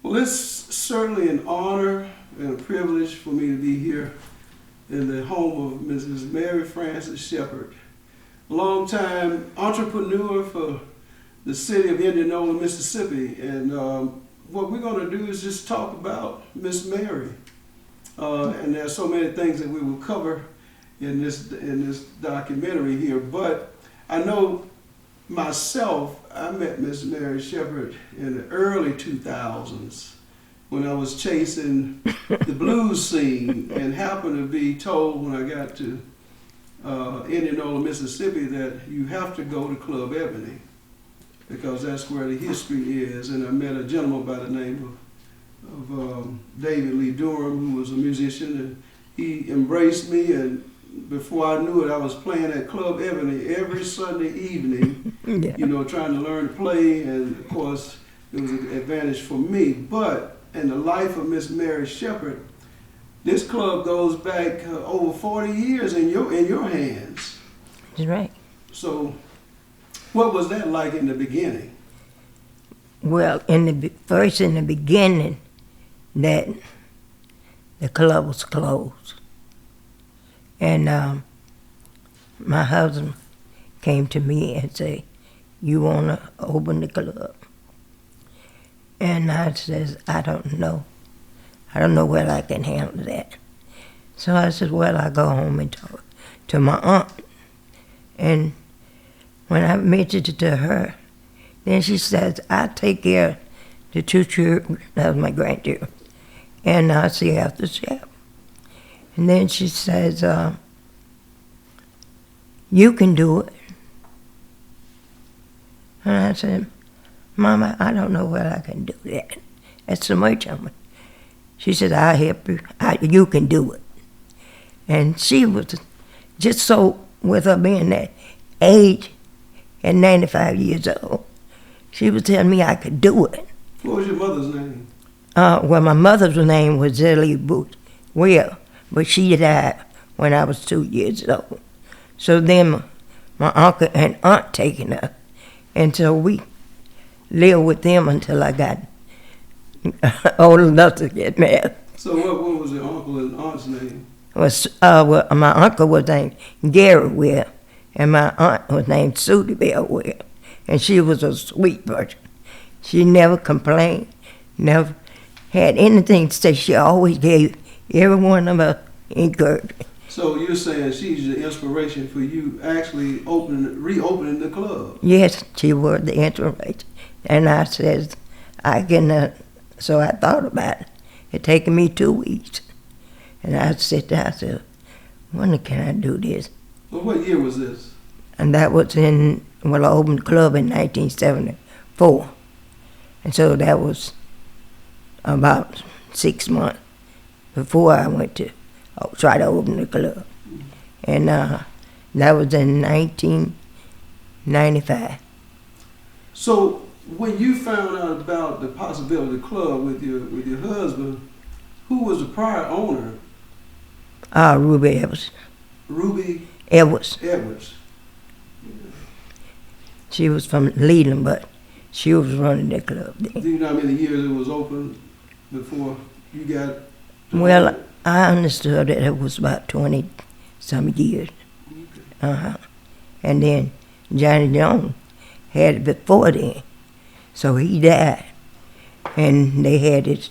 Well, it's certainly an honor and a privilege for me to be here in the home of Mrs. Mary Frances Shepard, a longtime entrepreneur for the city of Indianola, Mississippi. And what we're going to do is just talk about Miss Mary. And there's so many things that we will cover in this documentary here. But I know myself, I met Miss Mary Shepard in the early 2000s when I was chasing the blues scene and happened to be told when I got to Indianola, Mississippi, that you have to go to Club Ebony because that's where the history is. And I met a gentleman by the name of David Lee Durham, who was a musician, and he embraced me, and before I knew it, I was playing at Club Ebony every Sunday evening, you know, trying to learn to play, and of course, it was an advantage for me. But in the life of Miss Mary Shepard, this club goes back over 40 years in your hands. That's right. So, what was that like in the beginning? Well, in the beginning, that the club was closed. And my husband came to me and said, "You want to open the club?" And I says, "I don't know. I don't know whether I can handle that." So I said, "Well, I'll go home and talk to my aunt." And when I mentioned it to her, then she says, "I take care of the two children, that was my grandchildren, and I'll see after chef." And then she says, "You can do it." And I said, "Mama, I don't know whether I can do that. That's so much of it." She said, "I'll help you. You can do it." And she was just so, with her being that age and 95 years old, she was telling me I could do it. What was your mother's name? Well, my mother's name was Zellie Booth. Well, but she died when I was 2 years old. So then my uncle and aunt taken her, and so we lived with them until I got old enough to get married. So what was your uncle and aunt's name? Well, my uncle was named Gary Webb, and my aunt was named Sudie Bell Webb, and she was a sweet person. She never complained, never had anything to say. She always gave every one of us encouragement. So you're saying she's the inspiration for you actually reopening the club? Yes, she was the inspiration. And I said, I can, so I thought about it. It taken me 2 weeks. And I said, when can I do this? Well, what year was this? And that was I opened the club in 1974. And so that was about 6 months before I went to try to open the club. And that was in 1995. So when you found out about the possibility of the club with your husband, who was the prior owner? Ruby Edwards. Ruby Edwards. Edwards. She was from Leland, but she was running the club then. Do you know how many years it was open before you got? Well, I understood that it was about 20-some years. Okay. And then Johnny Jones had it before then. So he died. And they had his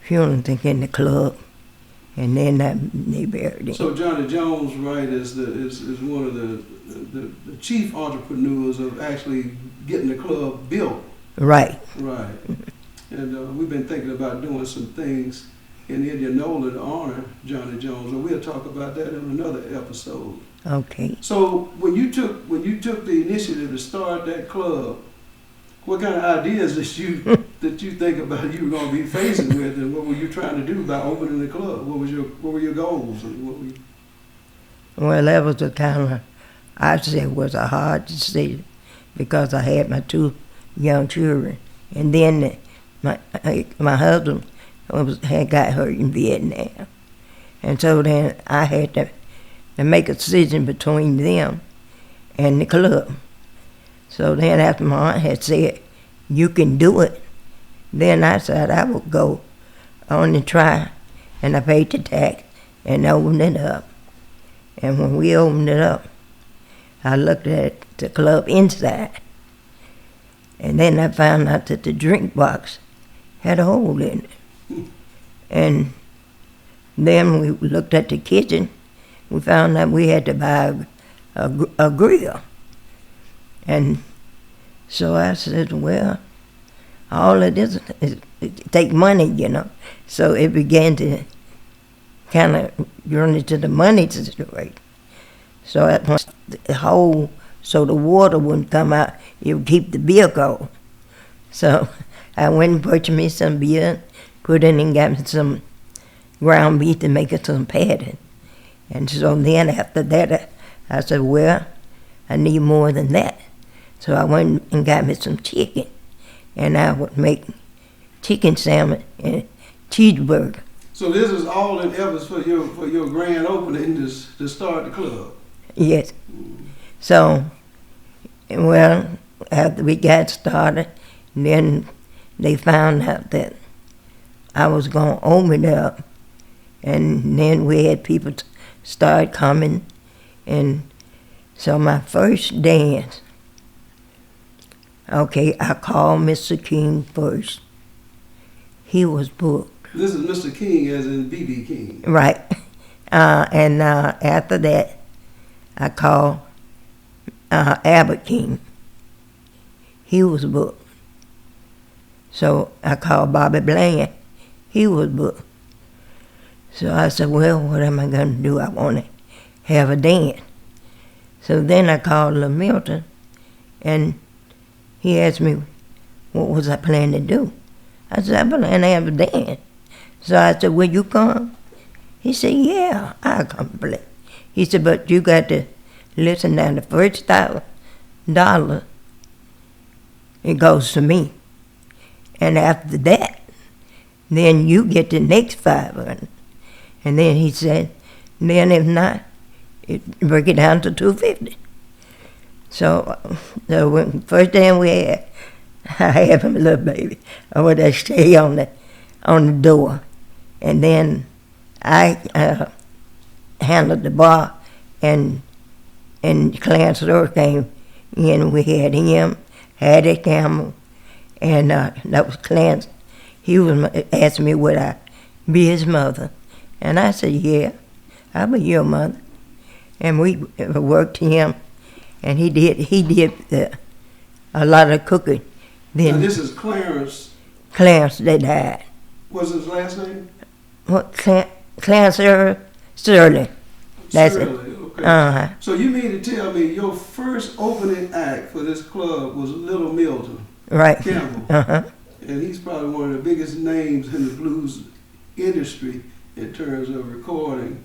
funeral thing in the club. And then they buried him. So Johnny Jones, right, is one of the chief entrepreneurs of actually getting the club built. Right. Right. And we've been thinking about doing some things in Indianola to honor Johnny Jones, and we'll talk about that in another episode. Okay. So when you took the initiative to start that club, what kind of ideas did you think about you were going to be facing with, and what were you trying to do by opening the club? What were your goals? And Well, that was a kind of, I'd say it was a hard decision because I had my 2 young children, and then my husband had got hurt in Vietnam, and so then I had to make a decision between them and the club. So then after my aunt had said, "You can do it," Then I said I would go on and try, and I paid the tax and opened it up. And when we opened it up, I looked at the club inside, and then I found out that the drink box had a hole in it. And then we looked at the kitchen. We found out we had to buy a grill. And so I said, well, all of this is take money, you know. So it began to kind of run into the money situation. So at once the hole, so the water wouldn't come out, it would keep the beer cold. So I went and purchased me some beer, put in and got me some ground beef to make it some padding. And so then after that, I said, well, I need more than that. So I went and got me some chicken, and I would make chicken sandwich and cheeseburger. So this is all in efforts for your grand opening to start the club. Yes. So, well, after we got started, then they found out that I was going to open it up, and then we had people start coming, and so my first dance, okay, I called Mr. King first. He was booked. This is Mr. King as in B.B. King. Right. And after that, I called Albert King. He was booked. So I called Bobby Bland. He was booked. So I said, well, what am I going to do? I want to have a dance. So then I called Lil Milton, and he asked me what was I planning to do. I said, I plan to have a dance. So I said, will you come? He said, yeah, I'll come play. He said, but you got to listen now, the first $1,000, it goes to me. And after that, then you get the next 500. And then he said, then if not, break it down to 250. So when first day we had, I had him a little baby. I would stay on the door. And then I handled the bar, and Clarence Carter came in. We had him, Hattie Campbell, and that was Clarence. He was asking me would I be his mother. And I said, yeah, I'll be your mother. And we worked him, and he did a lot of cooking. Then now this is Clarence. Clarence, they died. What's his last name? What, Clarence Sterling. That's it. Okay. Uh-huh. So you mean to tell me your first opening act for this club was Little Milton Right. Campbell? Uh-huh. And he's probably one of the biggest names in the blues industry in terms of recording.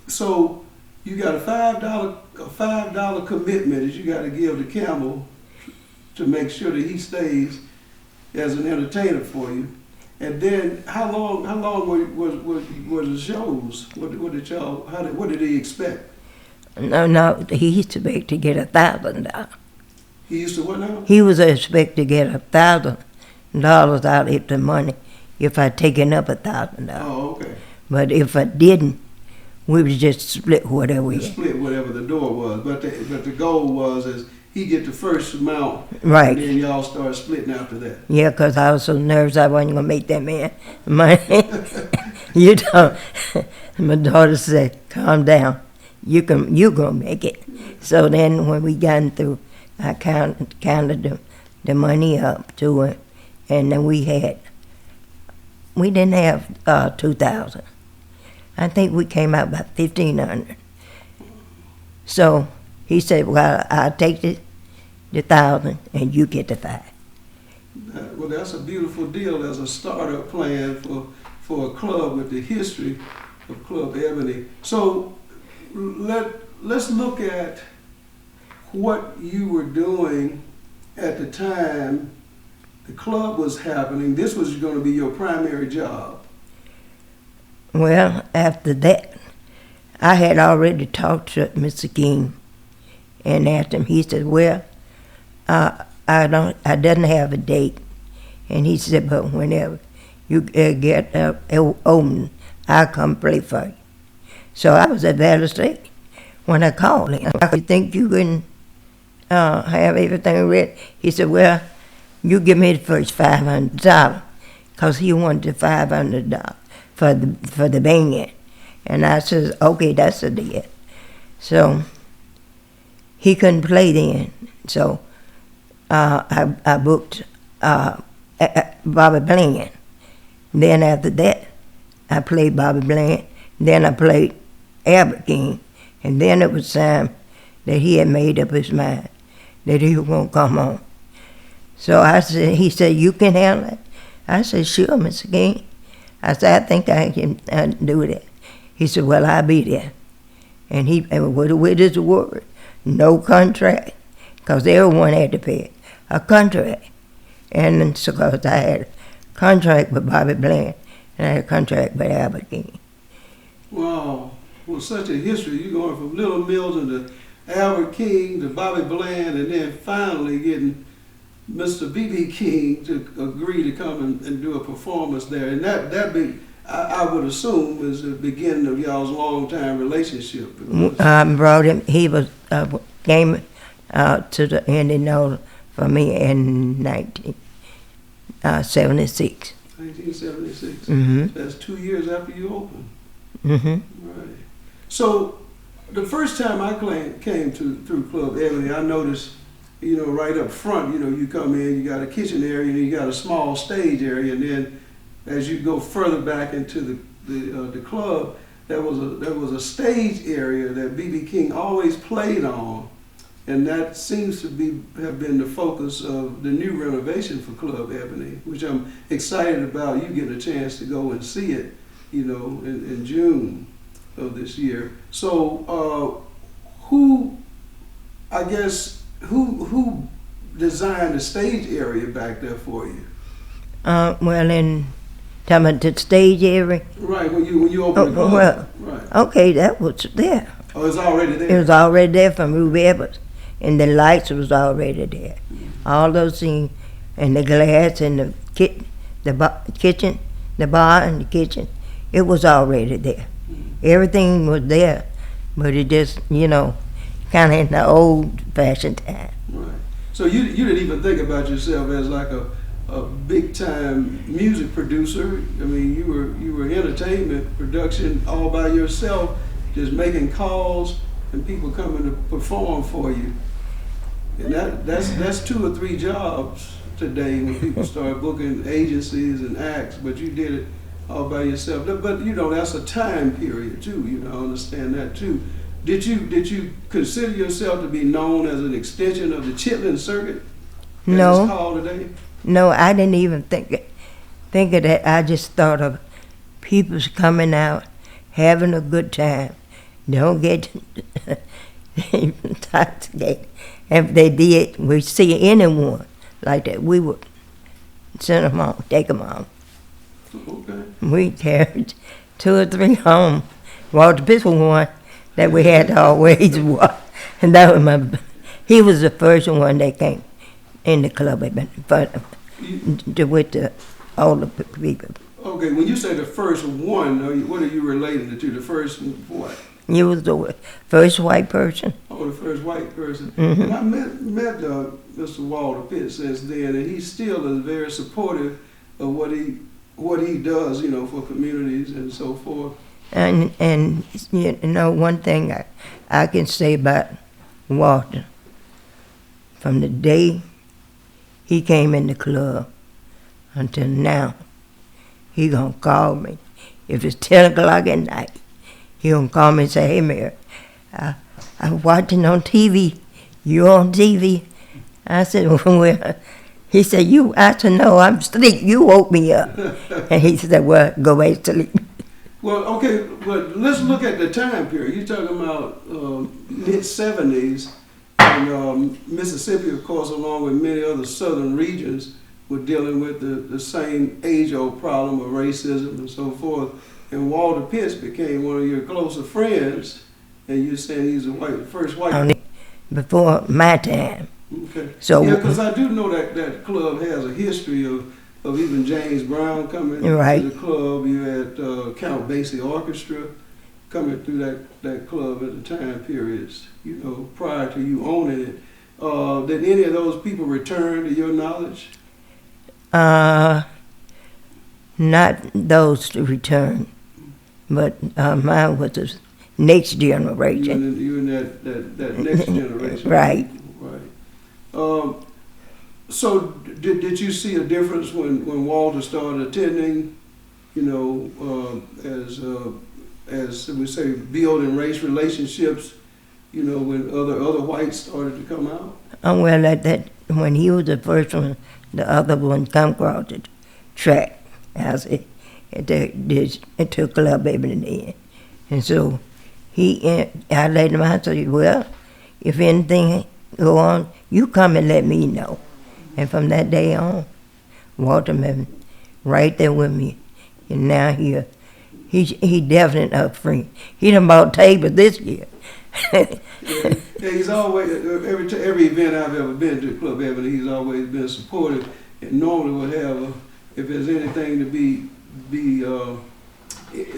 So you got a $5 commitment that you got to give to Campbell to make sure that he stays as an entertainer for you. And then how long were the shows? What did he expect? No, he used to beg to get $1,000. He used to what now? He was expected to get $1,000 out of the money if I'd taken up $1,000. Oh, okay. But if I didn't, we would just split whatever we had. Split whatever the door was. But the goal was is he get the first amount, Right. and then y'all start splitting after that. Yeah, because I was so nervous I wasn't going to make that man money. You know, my daughter said, calm down. You're going to make it. So then when we got through, I counted the money up to it, and then we didn't have 2,000. I think we came out about 1,500. So he said, well, I'll take the 1,000 and you get the 5. Well, that's a beautiful deal as a startup plan for a club with the history of Club Ebony. So let's look at what you were doing at the time the club was happening. This was going to be your primary job. Well, after that, I had already talked to Mr. King and asked him. He said, well, I didn't have a date. And he said, but whenever you get open, I'll come play for you. So I was at Valley State when I called him. You think you can have everything ready? He said, well, you give me the first $500, because he wanted the $500 for the band. And I said, okay, that's a deal. So he couldn't play then. So I booked Bobby Bland. Then after that, I played Bobby Bland. Then I played Albert King. And then it was time that he had made up his mind that he was going to come on. So he said, you can handle it? I said, sure, Mr. King. I said, I think I can do that. He said, well, I'll be there. And with his word, no contract, because everyone had to pay a contract. And so because I had a contract with Bobby Bland, and I had a contract with Albert King. Wow. Well, such a history. You're going from Little Milton to Albert King to Bobby Bland, and then finally getting Mr. B.B. King to agree to come and do a performance there. And that I would assume is the beginning of y'all's long-time relationship. I brought him, he came to the Indianola for me in 1976. 1976. Mm-hmm. That's 2 years after you opened. Mm-hmm. Right. So the first time I came through Club Ebony, I noticed, right up front, you come in, you got a kitchen area, and you got a small stage area, and then as you go further back into the club, there was a stage area that B.B. King always played on, and that seems to have been the focus of the new renovation for Club Ebony, which I'm excited about. You getting a chance to go and see it, in June of this year. So, who designed the stage area back there for you? Well, talking about the stage area? Right, when you opened the club. Well, right. Okay, that was there. Oh, it's already there? It was already there from Ruby Evans. And the lights was already there. All those things, and the glass and the kitchen, the bar and the kitchen, it was already there. Everything was there, but it just, kind of in the old-fashioned time. Right. So you didn't even think about yourself as like a big-time music producer. I mean, you were entertainment production all by yourself, just making calls and people coming to perform for you. And that's 2 or 3 jobs today when people start booking agencies and acts, but you did it all by yourself. But that's a time period too. I understand that too. Did you consider yourself to be known as an extension of the Chitlin circuit? No. It's called today? No, I didn't even think of that. I just thought of people's coming out, having a good time. Don't get intoxicated. If they did, we see anyone like that, we would send them home, take them home. Okay. We carried 2 or 3 home. Walter Pistol one that we had to always watch. And that was he was the first one that came in the club with the older people. Okay, when you say the first one, what are you relating to? The first what? You was the first white person. Oh, the first white person. Mm-hmm. And I met Mr. Walter Pitt since then, and he still is very supportive of what he does, for communities and so forth. And one thing I can say about Walter, from the day he came in the club until now, he gonna call me. If it's 10 o'clock at night, he gonna call me and say, hey, Mary, I'm watching on TV. You on TV? I said, well, he said, I said, no, I'm asleep. You woke me up. And he said, well, go back to sleep. Well, okay, but let's look at the time period. You're talking about mid-70s, and Mississippi, of course, along with many other southern regions, were dealing with the same age-old problem of racism and so forth. And Walter Pitts became one of your closer friends, and you're saying he's the first white. Before my time. Okay. So yeah, because I do know that club has a history of of even James Brown coming Right. to the club. You had Count Basie Orchestra coming through that club at the time periods, you know, prior to you owning it. Did any of those people return to your knowledge? Not those to return, but mine was the next generation. You in that next generation. Right. Right. So did you see a difference when Walter started attending, you know, as we say, building race relationships, you know, when other whites started to come out? Well, when he was the first one, the other one come across the track. I took Club Ebony then. And so I let him out and said, well, if anything go on, you come and let me know. And from that day on, Walter been right there with me. And now he definitely a friend. He done bought tables this year. Yeah, he's always, every event I've ever been to, Club Ebony, he's always been supportive, and normally would have, if there's anything to be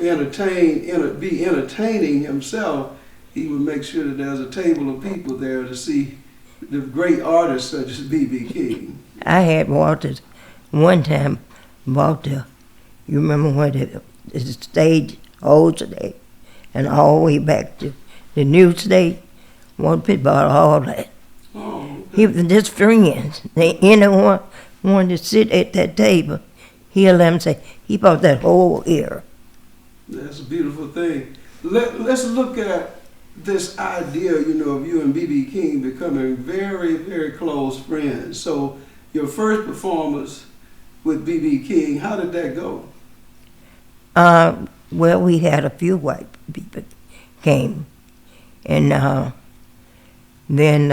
entertaining himself, he would make sure that there's a table of people there to see the great artists such as B.B. King. I had Walter one time, Walter, you remember when the stage old today, and all the way back to the new stage, Walter bought all that. Oh, okay. He was just friends. Anyone wanted to sit at that table, he'll let him say, he bought that whole era. That's a beautiful thing. Let's look at this idea, you know, of you and B.B. King becoming very, very close friends. So your first performance with B.B. King, how did that go? Well, we had a few white people came. And then,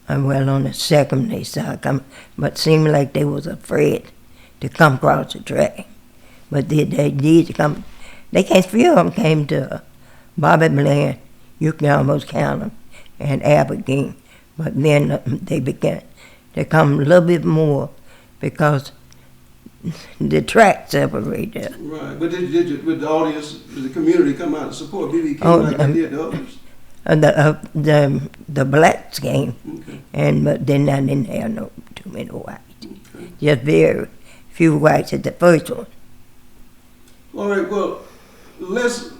well, on the second they started coming, but seemed like they was afraid to come across the track. But they did come. They came, few of them came to Bobby Bland, you can almost count them, and Albert King. But then they began to come a little bit more because the track separated. Right, but did the audience, did the community come out to support B.B. King like they did the others? The blacks came, Okay. but then I didn't have too many whites. Okay. Just very few whites at the first one. All right, well, let's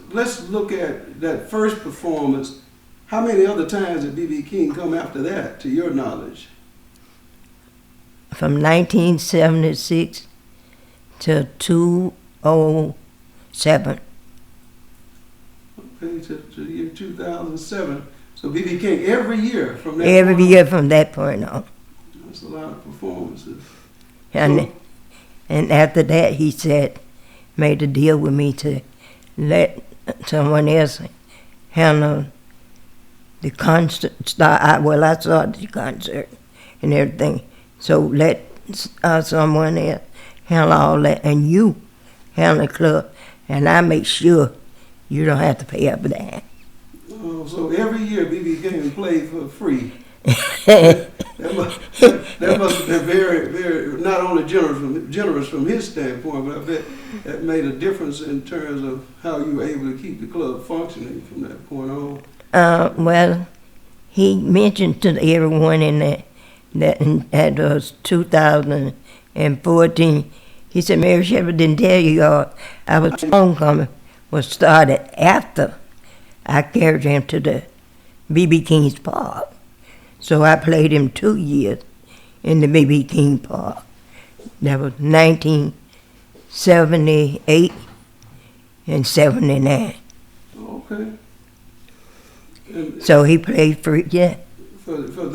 look at that first performance. How many other times did B.B. King come after that, to your knowledge? From 1976 to 2007. Okay, to the year 2007. So B.B. King every year from that Every point year on. from that point on. That's a lot of performances. And after that, he made a deal with me to let someone else handle the concert. I started the concert and everything. So let someone else handle all that, and you handle the club, and I make sure you don't have to pay up that. So every year B.B. King played for free. that must have been very, very, not only generous from his standpoint, but I bet that made a difference in terms of how you were able to keep the club functioning from that point on. Well, he mentioned to everyone in that was 2014. He said, Mary Shepard didn't tell you all. Our homecoming was started after I carried him to the B.B. King's Park. So I played him 2 years in the B.B. King Park. That was 1978 and 79. Okay. And So he played free, yeah, those are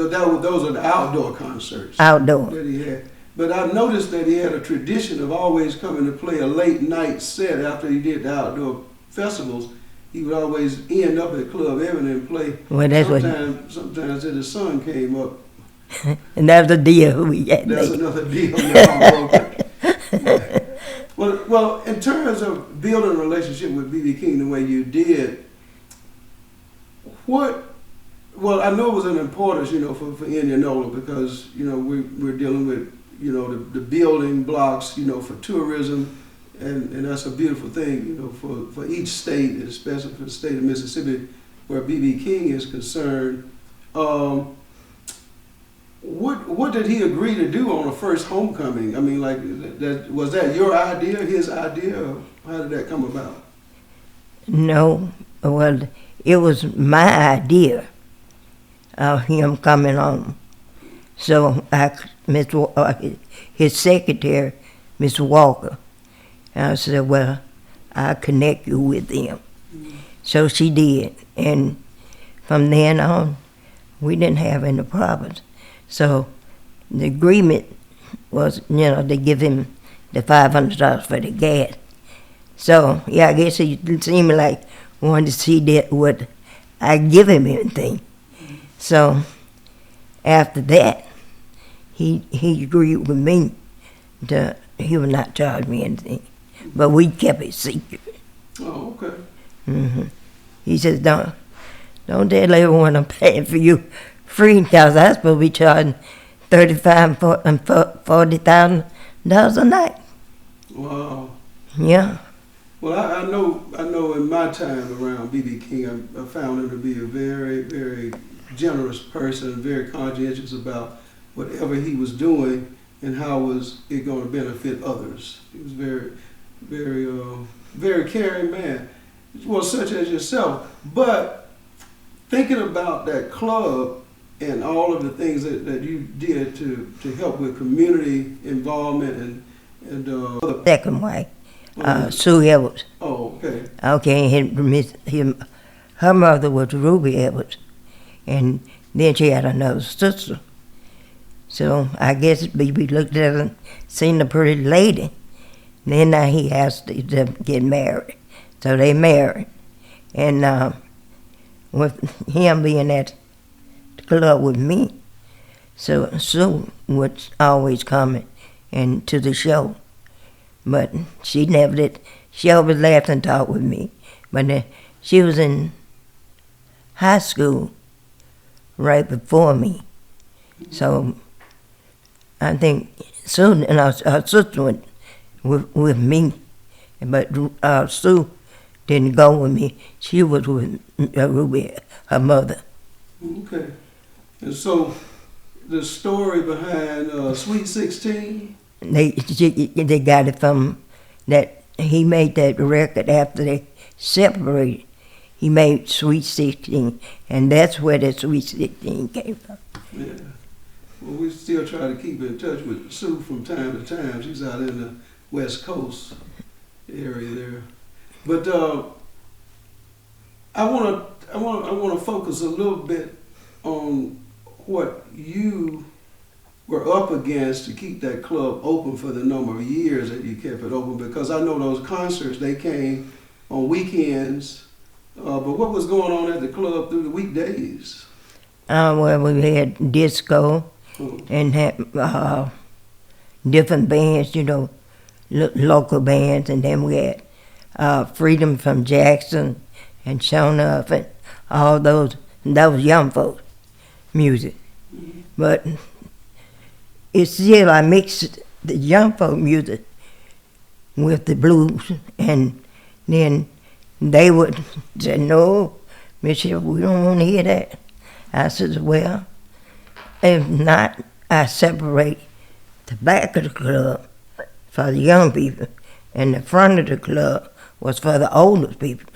the outdoor concerts outdoor. that he had. But I noticed that he had a tradition of always coming to play a late night set after he did the outdoor festivals. He would always end up at Club Ebony and play. Well, that's Sometimes till the sun came up. And that was the deal we had That's made. another deal. Well, in terms of building a relationship with B.B. King the way you did, well, I know it was an importance, for Indianola because, we're dealing with, you know, the building blocks, you know, for tourism, and that's a beautiful thing, you know, for each state, especially for the state of Mississippi, where B.B. King is concerned. What did he agree to do on the first homecoming? I mean, like, was that your idea, his idea, or how did that come about? No, well, it was my idea of him coming home. So his secretary, Miss Walker, and I said, well, I'll connect you with him. Mm-hmm. So she did, and from then on, we didn't have any problems. So the agreement was, you know, to give him the $500 for the gas. So, yeah, I guess it seemed like wanted to see that what I give him anything. So after that, he agreed with me that he would not charge me anything, but we kept it secret. Oh, okay. Mm-hmm. He says, don't tell everyone I'm paying for you free, because I'm supposed to be charging $35,000 and $40,000 a night. Wow. Yeah. Well, I know in my time around B.B. King, I found him to be a very, very generous person, very conscientious about whatever he was doing and how was it going to benefit others. He was very, very, very caring man. Well, such as yourself. But thinking about that club and all of the things that you did to help with community involvement and other. Second wife. Sue Edwards. Oh, okay. Okay, her mother was Ruby Edwards, and then she had another sister. So I guess we looked at her and seen the pretty lady. Then he asked to get married. So they married. And with him being at the club with me, so Sue was always coming and to the show. But she never did. She always laughed and talked with me. But she was in high school right before me. So I think Sue and our sister went with me. But Sue didn't go with me. She was with Ruby, her mother. Okay. And so the story behind Sweet 16? They got it from that. He made that record after they separated. He made Sweet 16, and that's where the Sweet 16 came from. Yeah. Well, we still try to keep in touch with Sue from time to time. She's out in the West Coast area there. But I want to focus a little bit on what you were up against to keep that club open for the number of years that you kept it open, because I know those concerts, they came on weekends, but what was going on at the club through the weekdays? Well, we had disco and had different bands, you know, local bands, and then we had Freedom from Jackson and Shown Up and all those. That was young folks' music. Mm-hmm. But it's still, I mixed the young folk music with the blues, and then they would say, no, Michelle, we don't want to hear that. I said, well, if not, I separate the back of the club for the young people, and the front of the club was for the older people.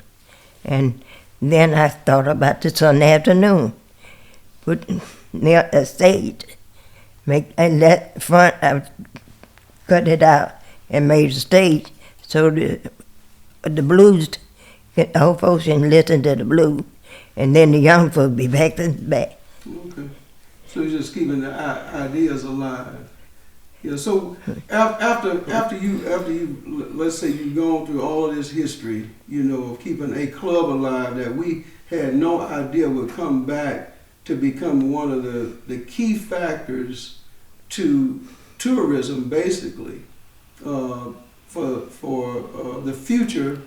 And then I thought about the Sunday afternoon, put near a stage, and that front, I cut it out and made a stage so the blues, the old folks can listen to the blues, and then the young folks be back in the back. Okay. So you're just keeping the ideas alive. Yeah. So after you, let's say you've gone through all of this history, you know, of keeping a club alive that we had no idea would come back to become one of the key factors to tourism, basically, for the future,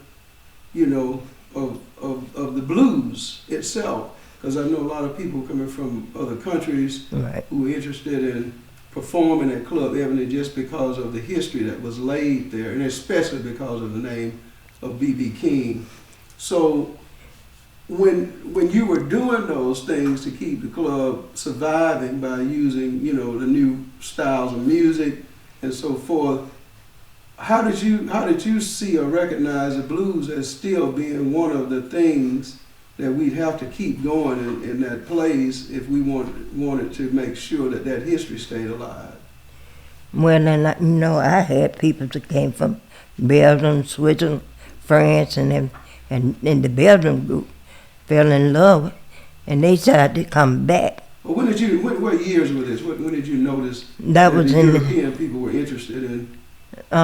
you know, of the blues itself. Because I know a lot of people coming from other countries right. who are interested in performing at Club Ebony just because of the history that was laid there, and especially because of the name of B.B. King. So when you were doing those things to keep the club surviving by using, you know, the new styles of music and so forth, how did you see or recognize the blues as still being one of the things that we'd have to keep going in that place if we wanted to make sure that that history stayed alive? Well, and I had people that came from Belgium, Switzerland, France, and the Belgium group fell in love, and they decided to come back. Well, what years were this? When did you notice that was the in European people were interested in the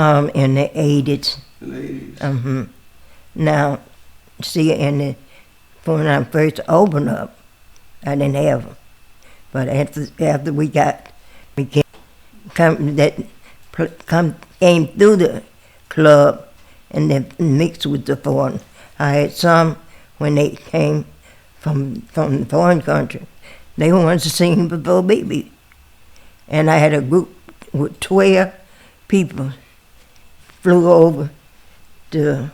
80s. in the 80s? Now, see, when I first opened up, I didn't have them. But after we came through the club and then mixed with the foreign. I had some when they came from the foreign country. They wanted to sing before BB. And I had a group with 12 people flew over to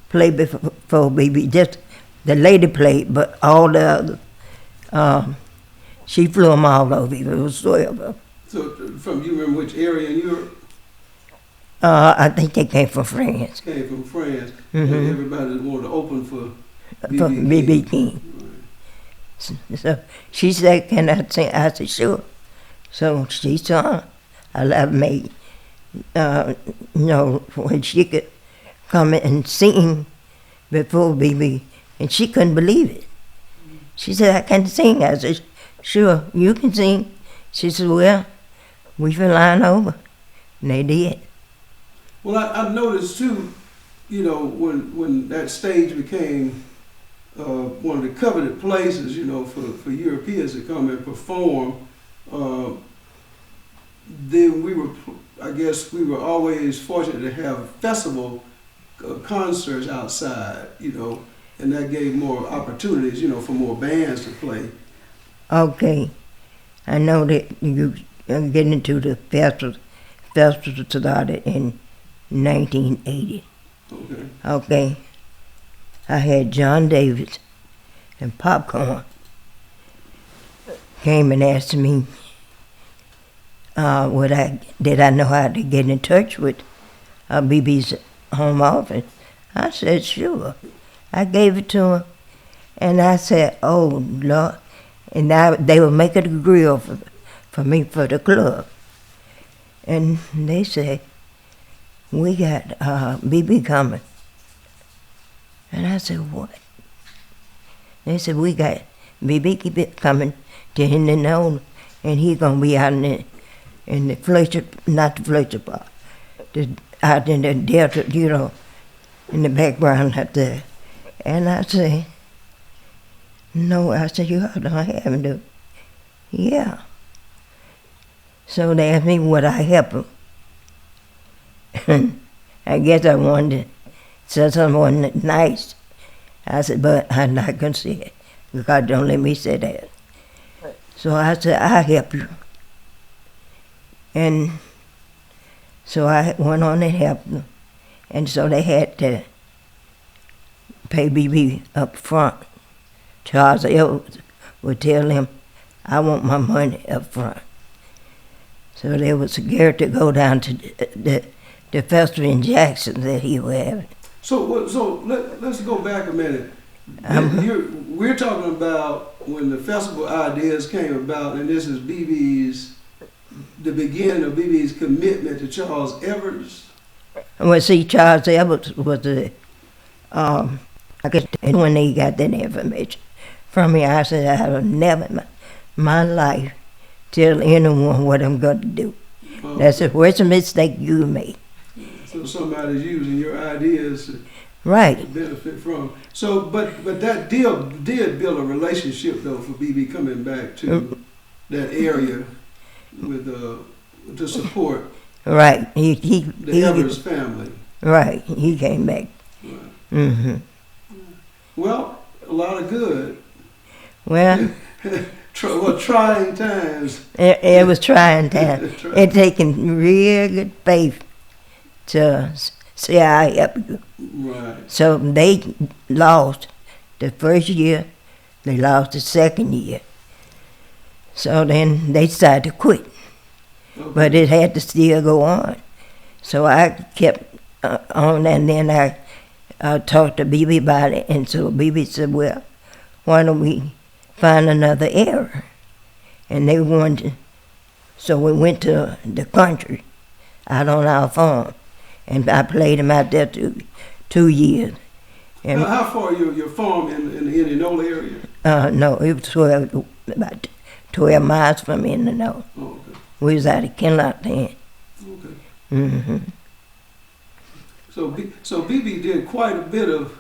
play before BB. Just the lady played, but all the others, she flew them all over. It was 12 of them. So, you remember which area in Europe? I think they came from France. Came from France. Mm-hmm. And everybody wanted to open for B.B. King. Right. So she said, "Can I sing?" I said, "Sure." So she sung. I made, when she could come and sing before BB, and she couldn't believe it. She said, "I can sing." I said, "Sure, you can sing." She said, "Well, we can line over," and they did. Well, I noticed too, when that stage became one of the coveted places, for Europeans to come and perform, then we were always fortunate to have festival concerts outside, and that gave more opportunities, for more bands to play. Okay, I know that you get into the festival started in 1980. Okay. I had John Davis and Popcorn came and asked me did I know how to get in touch with BB's home office. I said, "Sure." I gave it to him, and I said, "Oh, Lord." And they were making a grill for me for the club. And they said, "We got BB coming." And I said, "What?" They said, "We got BB coming to Indianola, and he's gonna be out in the Fletcher, not the Fletcher Park, out in the Delta, in the background up there." And I said, "No," I said, "You don't have him to." "Yeah." So they asked me would I help him. I guess I wanted to say something nice. I said, "But I'm not going to say it. God don't let me say that." So I said, "I'll help you." And so I went on and helped them. And so they had to pay BB up front. Charles Edwards would tell him, "I want my money up front." So they were scared to go down to the festival in Jackson that he was having. So let's go back a minute. We're talking about when the festival ideas came about, and this is the beginning of BB's commitment to Charles Edwards. Well, see, Charles Edwards was I guess when he got that information from me, I said, "I will never in my life tell anyone what I'm going to do." That's the worst mistake you made. So somebody's using your ideas to benefit from. So, but that deal did build a relationship though for BB coming back to that area with to support. Right. The Evers family. Right. He came back. Right. Mm-hmm. Well, a lot of good. Well, Trying times. It was trying time. It taken real good faith to say I help you. Right. So they lost the first year, they lost the second year. So then they decided to quit. Okay. But it had to still go on. So I kept on, and then I talked to BB about it, and so BB said, well, why don't we find another area? And they wanted, so we went to the country, out on our farm, and I played them out there 2 years. And how far your farm in the Indianola area? no, it was about 12 miles from Indianola. Oh, okay. We was out of Kinloch then. Okay. Mm-hmm. So BB did quite a bit of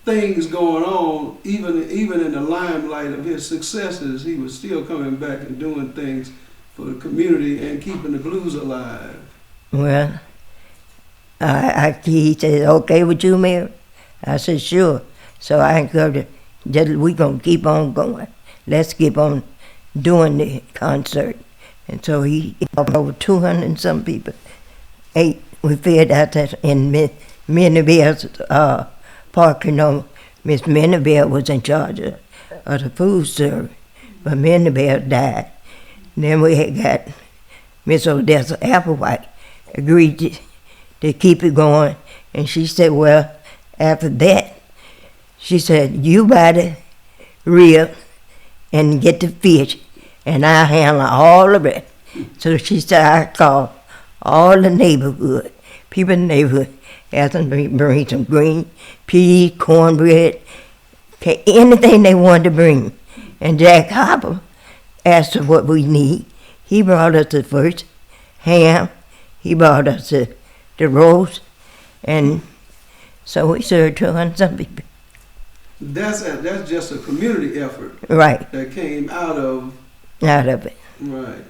things going on, even in the limelight of his successes. He was still coming back and doing things for the community and keeping the blues alive. Well, he said, okay with you, Mary? I said, sure. So I encouraged him, we gonna keep on going. Let's keep on doing the concert. And so he over 200 and some people ate. We fed out that in Minniebear's park, you know. Miss Minniebear was in charge of the food service, but Minniebear died. Then we had got Miss Odessa Applewhite agreed to keep it going, and she said, well, after that, she said, you buy the rib and get the fish, and I handle all of it. So she said, I called all the neighborhood, people in the neighborhood, asked them to bring some green peas, cornbread, anything they wanted to bring. And Jack Hopper asked us what we need. He brought us the first ham, he brought us the roast, and so we served 200 some people. That's just a community effort. Right. That came out of it. Right.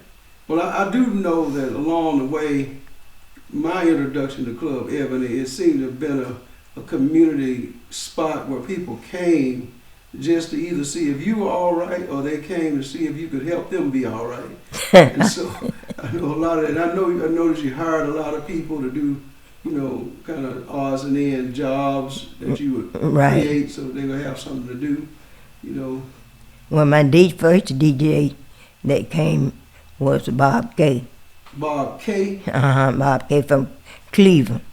Well, I do know that along the way, my introduction to Club Ebony, it seemed to have been a community spot where people came just to either see if you were all right, or they came to see if you could help them be all right. And so I know a lot of that. I noticed you hired a lot of people to do, you know, kind of odds and ends jobs that you would create so they would have something to do, you know. Well, my first DJ that came was Bob K. Bob K? Bob K from Cleveland.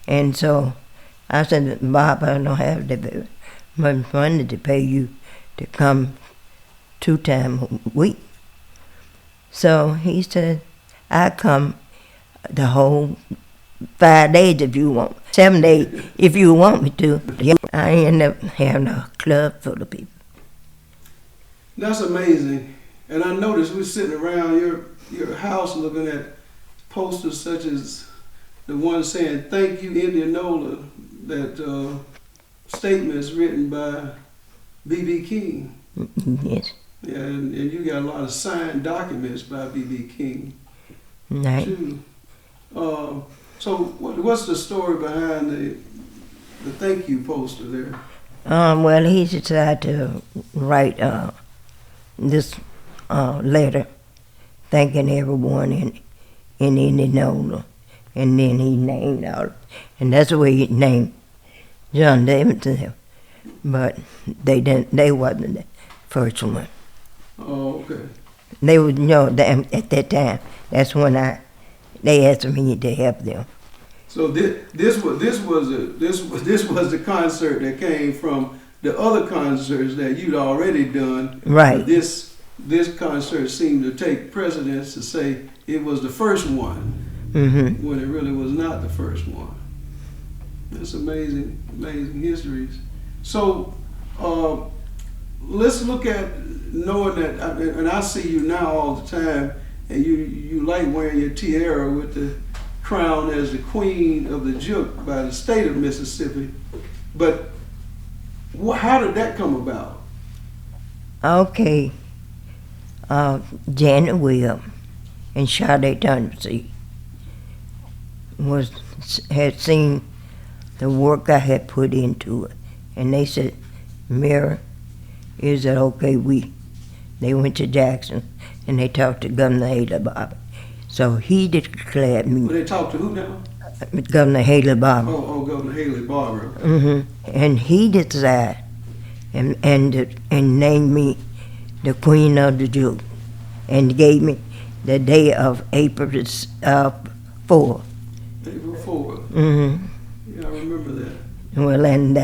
And so I said, Bob, I don't have the money to pay you to come 2 times a week. So he said, I come the whole 5 days if you want, 7 days if you want me to. I end up having a club full of people. That's amazing. And I noticed we're sitting around your house looking at posters such as the one saying, thank you, Indianola, that statement is written by B.B. King. Yes. Yeah, and you got a lot of signed documents by B.B. King, right. too. So what's the story behind the thank you poster there? Well, he decided to write this letter thanking everyone in Indianola, and then he named all, and that's the way he named John Davidson. But they wasn't the first one. Oh, okay. They would know at that time. That's when they asked me to help them. So this was the concert that came from the other concerts that you'd already done. Right. But this concert seemed to take precedence to say it was the first one, when it really was not the first one. That's amazing, amazing histories. So let's look at knowing that, and I see you now all the time, and you like wearing your tiara with the crown as the queen of the juke by the state of Mississippi. But how did that come about? Okay. Janet Williams and Sade Turner had seen the work I had put into it, and they said, Mary, is it okay we They went to Jackson, and they talked to Governor Haley Barbour. So he declared me. Well, they talked to who now? Governor Haley Barbour. Oh, Governor Haley Barbour. And he decided and named me the Queen of the Jews, and gave me the day of April 4th. April 4th. Yeah, I remember that. Well, and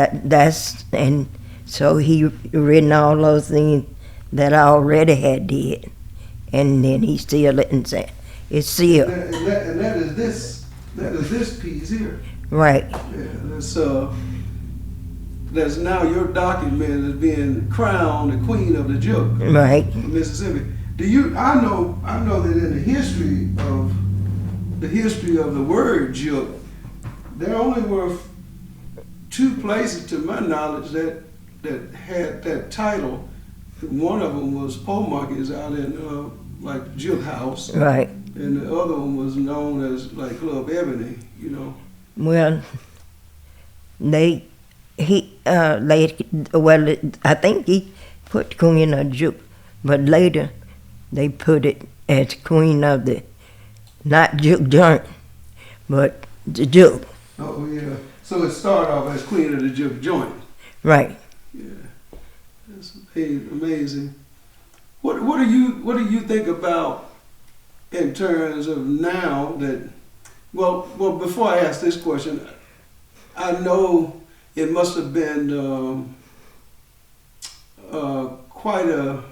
and so he written all those things that I already had did, and then he sealed it and said, "It's sealed." And that is this. That is this piece here. Right. Yeah, that's now your document as being crowned the Queen of the Jew. Right. Of Mississippi. I know that in the history of the word Jew, there only were 2 places, to my knowledge, that had that title. One of them was Polemarket's out in like Jill House. Right. And the other one was known as like Club Ebony, you know. Well, I think he put Queen of the Jew, but later they put it as Queen of the, not Jew joint, but the Jew. Oh yeah. So it started off as Queen of the Jew joint. Right. Yeah. That's amazing. What do you think about in terms of now that, well, before I ask this question, I know it must have been quite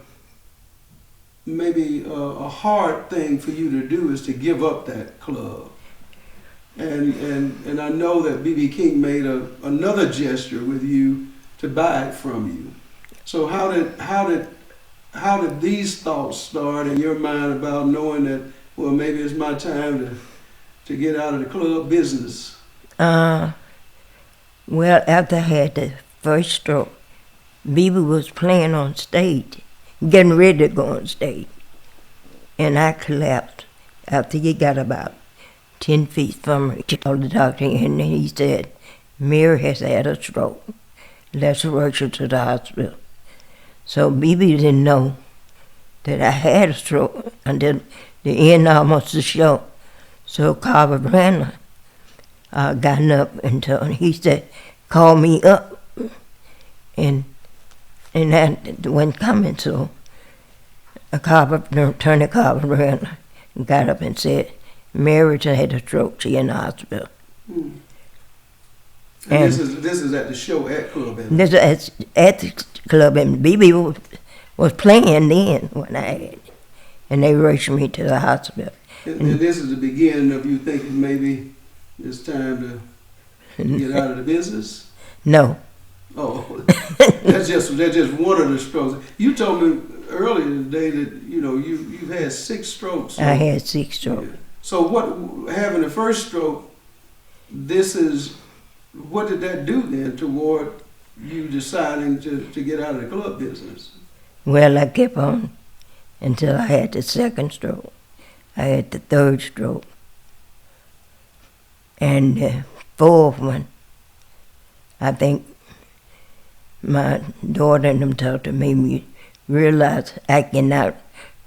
maybe a hard thing for you to do is to give up that club. And I know that B.B. King made another gesture with you to buy it from you. So how did these thoughts start in your mind about knowing that, well, maybe it's my time to get out of the club business? Well, after I had the first stroke, B.B. was playing on stage, getting ready to go on stage, and I collapsed after he got about 10 feet from me. He called the doctor, and he said, "Mary has had a stroke. Let's rush her to the hospital." So B.B. didn't know that I had a stroke until the end almost of the show. So Carver Brandler got up and he said, "Call me up." And that wasn't coming, so Attorney Carver Brandler got up and said, "Mary had a stroke, she's in the hospital." And this is at the show at Club Ebony? This is at the Club Ebony. B.B. was playing then when I had it, and they rushed me to the hospital. And this is the beginning of you thinking maybe it's time to get out of the business? No. Oh, that's just one of the strokes. You told me earlier today that you've had 6 strokes. So, I had 6 strokes. Yeah. So having the first stroke, what did that do then toward you deciding to get out of the club business? Well, I kept on until I had the 2nd stroke. I had the 3rd stroke. And the 4th one, I think my daughter and them talked to me realize I cannot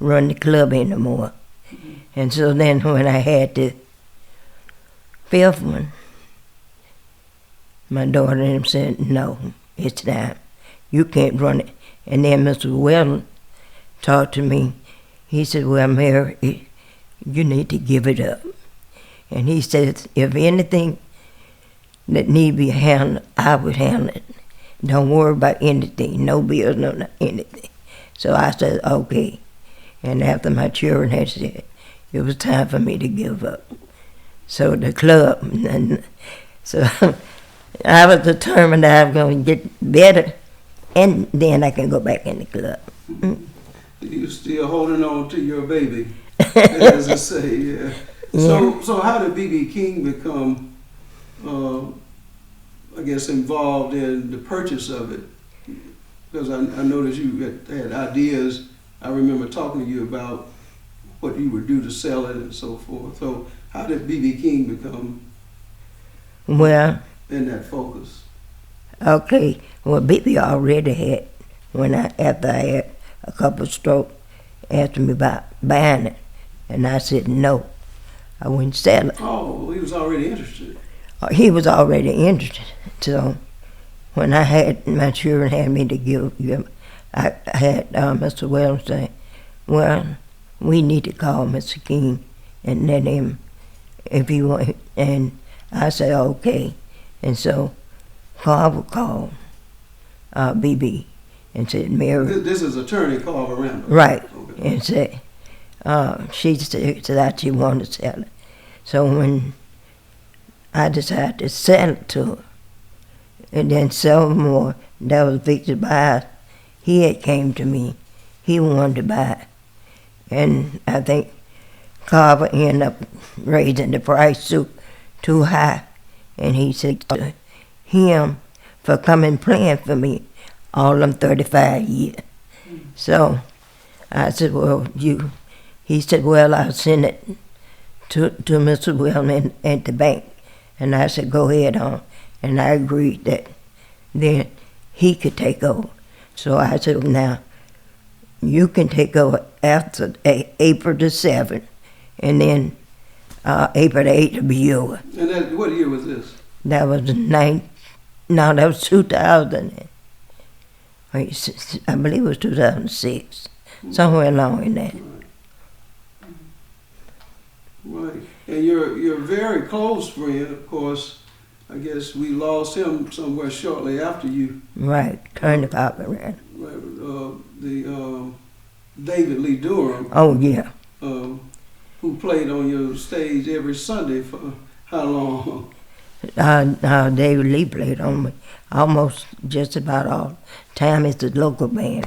run the club anymore. Mm-hmm. And so then when I had the 5th one, my daughter and them said, "No, it's time. You can't run it." And then Mr. Whelan talked to me. He said, "Well, Mary, you need to give it up." And he said, "If anything that need to be handled, I would handle it. Don't worry about anything, no bills, no anything." So I said, "Okay." And after my children had said, it was time for me to give up. So the club, and so I was determined that I was going to get better, and then I can go back in the club. You still holding on to your baby, as I say, yeah. Yeah. So how did B.B. King become, I guess, involved in the purchase of it? Because I noticed you had ideas. I remember talking to you about what you would do to sell it and so forth. So how did B.B. King become Well, in that focus? okay. Well, B.B. already had, after I had a couple of strokes, asked me about buying it, and I said no, I wouldn't sell it. Oh, he was already interested. He was already interested, so when I had my children had me to give I had Mr. Wells say, well, we need to call Mr. King and let him, if he want, and I said okay, and so Carver called BB and said, Mary. This is attorney Carver Randall. Right, Okay. and said, she said that she wanted to sell it. So when I decided to sell it to her, and then several more that was Victor Bias, he had came to me. He wanted to buy it. And I think Carver ended up raising the price too high. And he said to him for coming playing for me all them 35 years. So I said, well, he said, well, I'll send it to Mr. Wellman at the bank. And I said, go ahead on. And I agreed that then he could take over. So I said, now, you can take over after April the 7th, and then April the 8th will be yours. And that, what year was this? That was that was 2000. I believe it was 2006, somewhere along in there. Right. And your very close friend, of course, I guess we lost him somewhere shortly after you. Right, Turner Carter. Right. The David Lee Durham. Oh, yeah. Who played on your stage every Sunday for how long? David Lee played on me almost just about all the time. It's a local band.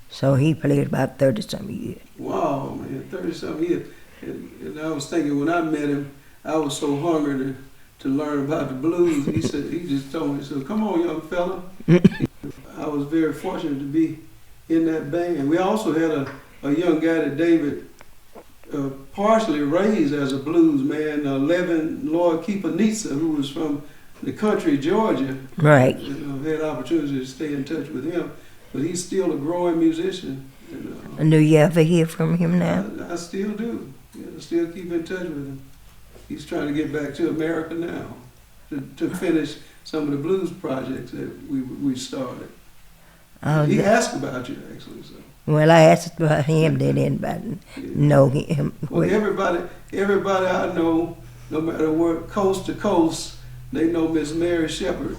So he played about 30-some years. Wow, man, 30-some years. And I was thinking when I met him, I was so hungry to learn about the blues. He just told me, he said, come on, young fella. I was very fortunate to be in that band. We also had a young guy that David partially raised as a blues man, Levin Lloyd Keepanitsa, who was from the country, Georgia. Right. Had opportunity to stay in touch with him, but he's still a growing musician. And do you ever hear from him now? I still do. Yeah, I still keep in touch with him. He's trying to get back to America now to finish some of the blues projects that we started. He asked about you, actually. So. Well, I asked about him. Did anybody know him? Well, everybody I know, no matter where, coast to coast, they know Miss Mary Shepard,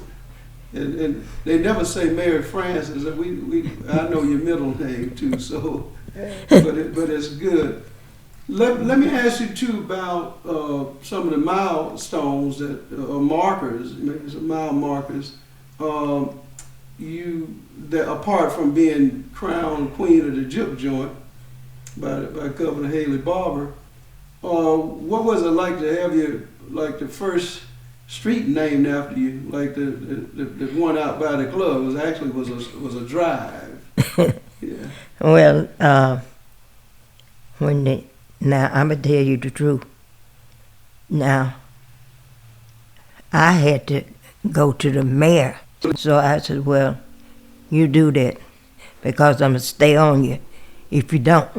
and they never say Mary Frances. I know your middle name too, so but it's good. Let me ask you too about some of the milestones that are markers, maybe some mile markers. That apart from being crowned queen of the juke joint by Governor Haley Barbour, what was it like to have the first street named after you, like the one out by the club was a drive. Yeah. Well, now I'm gonna tell you the truth. Now, I had to go to the mayor, so I said, well, you do that because I'm gonna stay on you if you don't.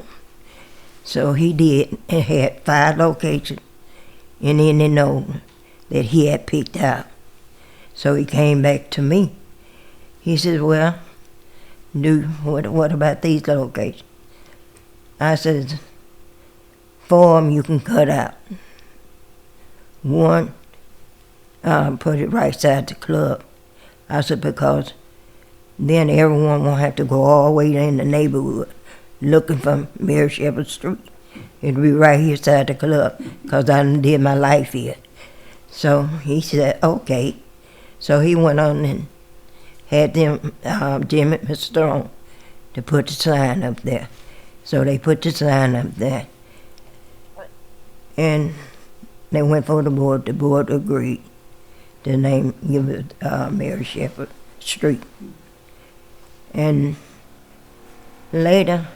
So he did, and had 5 locations in Indianola that he had picked out. So he came back to me. He said, well, what about these locations? I said, 4 of them you can cut out. 1, put it right side the club. I said, because then everyone won't have to go all the way in the neighborhood looking for Mary Shepard Street. It'll be right here side the club, because I did my life here. So he said, okay. So he went on and had them, Jim and Mr. Strong, to put the sign up there. So they put the sign up there. And they went for the board. The board agreed to give it Mary Shepard Street. And later,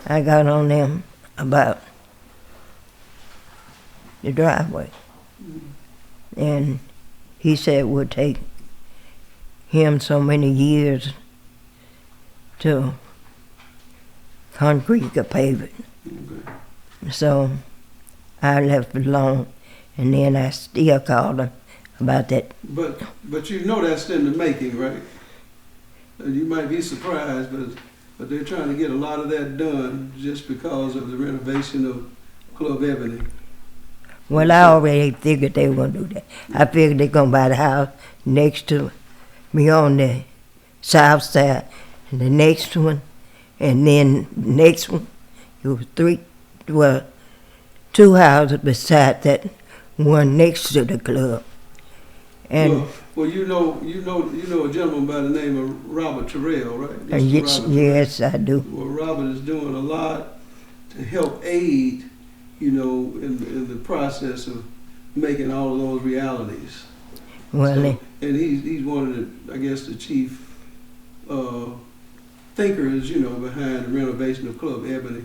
I got on them about the driveway. And he said it would take him so many years to concrete could pave it. Okay. So I left it alone, and then I still called them about that. But you know that's in the making, right? You might be surprised, but they're trying to get a lot of that done just because of the renovation of Club Ebony. Well, I already figured they were going to do that. I figured they're going to buy the house next to me on the south side, and the next one, and then the next one. It was two houses beside that one next to the club. And well, you know a gentleman by the name of Robert Terrell, right? yes, I do. Well, Robert is doing a lot to help aid, in the process of making all of those realities. Well, and he's one of the, I guess, the chief thinkers, behind the renovation of Club Ebony,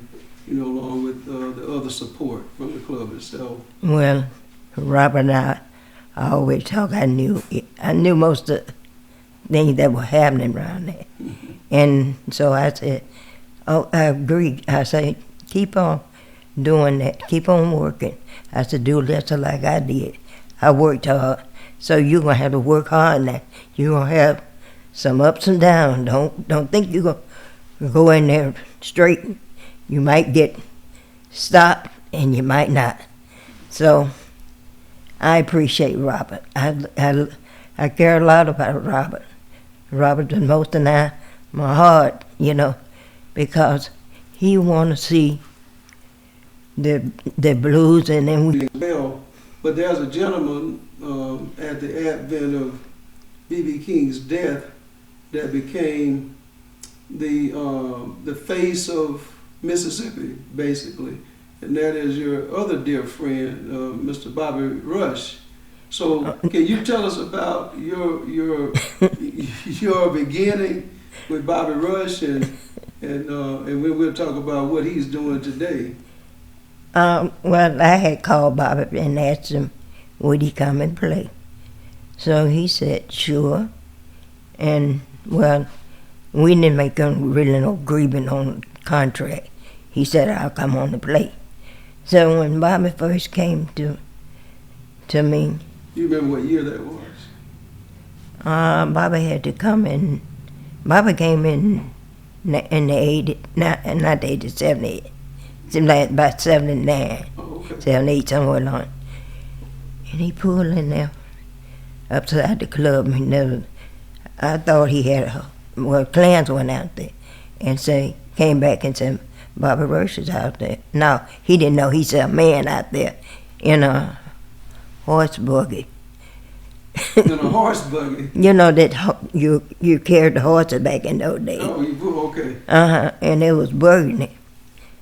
along with the other support from the club itself. Well, Robert and I always talk. I knew most of the things that were happening around there. Mm-hmm. And so I said, oh, I agree. I said, keep on doing that. Keep on working. I said, do just like I did. I worked hard. So you're going to have to work hard now. You're going to have some ups and downs. Don't think you're going to go in there straight. You might get stopped and you might not. So I appreciate Robert. I care a lot about Robert. Robert does most of my heart, because he want to see the blues, and then we. But there's a gentleman at the advent of B.B. King's death that became the face of Mississippi, basically, and that is your other dear friend, Mr. Bobby Rush. So, can you tell us about your your beginning with Bobby Rush, and we'll talk about what he's doing today. Well, I had called Bobby and asked him would he come and play. So he said sure, and well, we didn't make really no agreement on the contract. He said I'll come on to play. So when Bobby first came to me. You remember what year that was? Bobby had to come in. Bobby came in the 80, not the 80, 78. Seemed like about 79, Oh, okay. 78, somewhere along. And he pulled in there upside the club. I thought he had Clarence went out there and came back and said, Bobby Rush is out there. No, he didn't know. He said a man out there in a horse buggy. In a horse buggy? You know that you carried the horses back in those days. Oh, okay. And it was burgundy.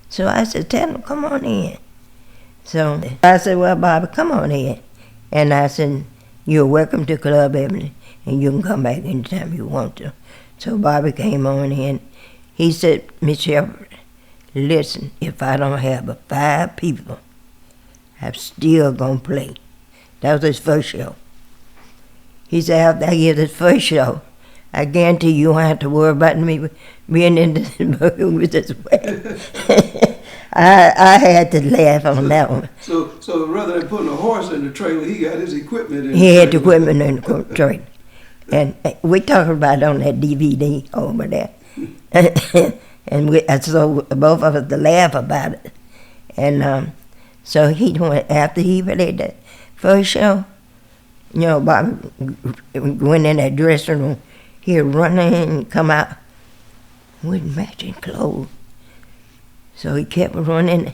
So I said, tell him, come on in. So I said, well, Bobby, come on in. And I said, you're welcome to Club Ebony, and you can come back anytime you want to. So Bobby came on in. He said, Miss Shepard, listen, if I don't have but 5 people, I'm still going to play. That was his first show. He said, after I get his first show, I guarantee you won't have to worry about me being in this with this way. I had to laugh on that one. So rather than putting a horse in the trailer, he got his equipment in the He had the equipment in the trailer. And we talking about on that DVD over there. And so both of us to laugh about it. And so he went, after he played that first show, Bobby went in that dressing room. He'd run in and come out with matching clothes. So he kept running,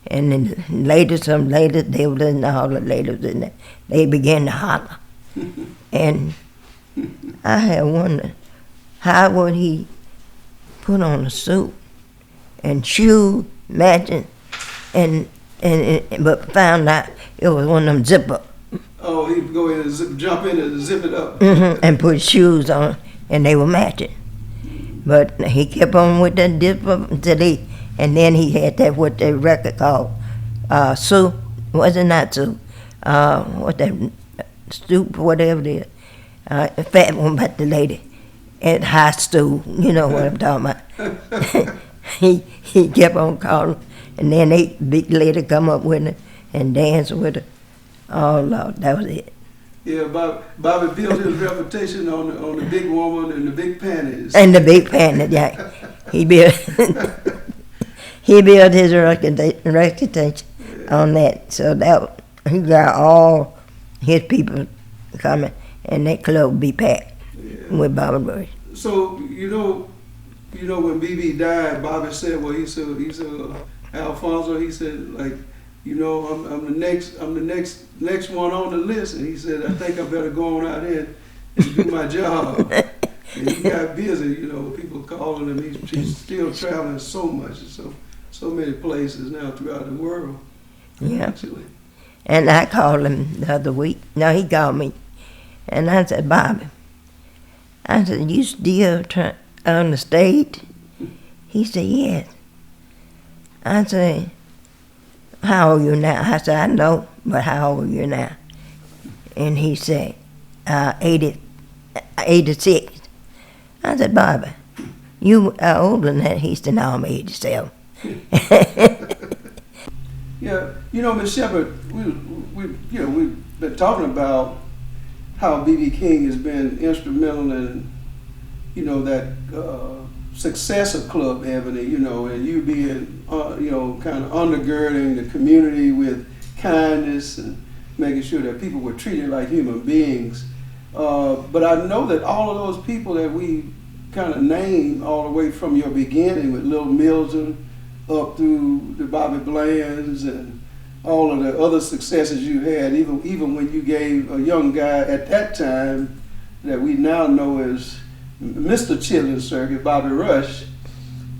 and then some ladies, they were in all the ladies in there, they began to holler. And I had wondered, how would he put on a suit and shoes matching, but found out it was one of them zipper. Oh, he'd go in and jump in and zip it up. And put shoes on, and they were matching. But he kept on with that zipper and then he had that, what the record called, Sue, was it not Sue? What that, Stoop, whatever it is. The fat one, but the lady at high stool, you know what I'm talking about. he kept on calling, and then they big lady come up with her and dance with her. Oh Lord, that was it. Yeah, Bobby built his reputation on the big woman and the big panties. And the big panties, yeah. He built he built his reputation on that. So that he got all his people coming, and that club would be packed with Bobby Bush. So you know when BB died, Bobby said, well, he said Alphonso, he said, like, you know, I'm the next one on the list, and he said, I think I better go on out here and do my job. And he got busy, you know, people calling him. He's still traveling so much, so many places now throughout the world. Yeah. Actually. And I called him the other week. No, he called me, and I said, Bobby, I said, you still on the stage? He said, yes. I said, how old are you now? I said, I know, but how old are you now? And he said, 86. I said, Bobby, you are older than that. He said, no, I'm 87. Yeah, you know, Ms. Shepard, we've been talking about how B.B. King has been instrumental in, you know, that success of Club Ebony, you know, and you being, you know, kind of undergirding the community with kindness and making sure that people were treated like human beings. But I know that all of those people that we kind of named all the way from your beginning with Little Milton up through the Bobby Blands and all of the other successes you had, even when you gave a young guy at that time that we now know as Mr. Chillin Circuit, Bobby Rush,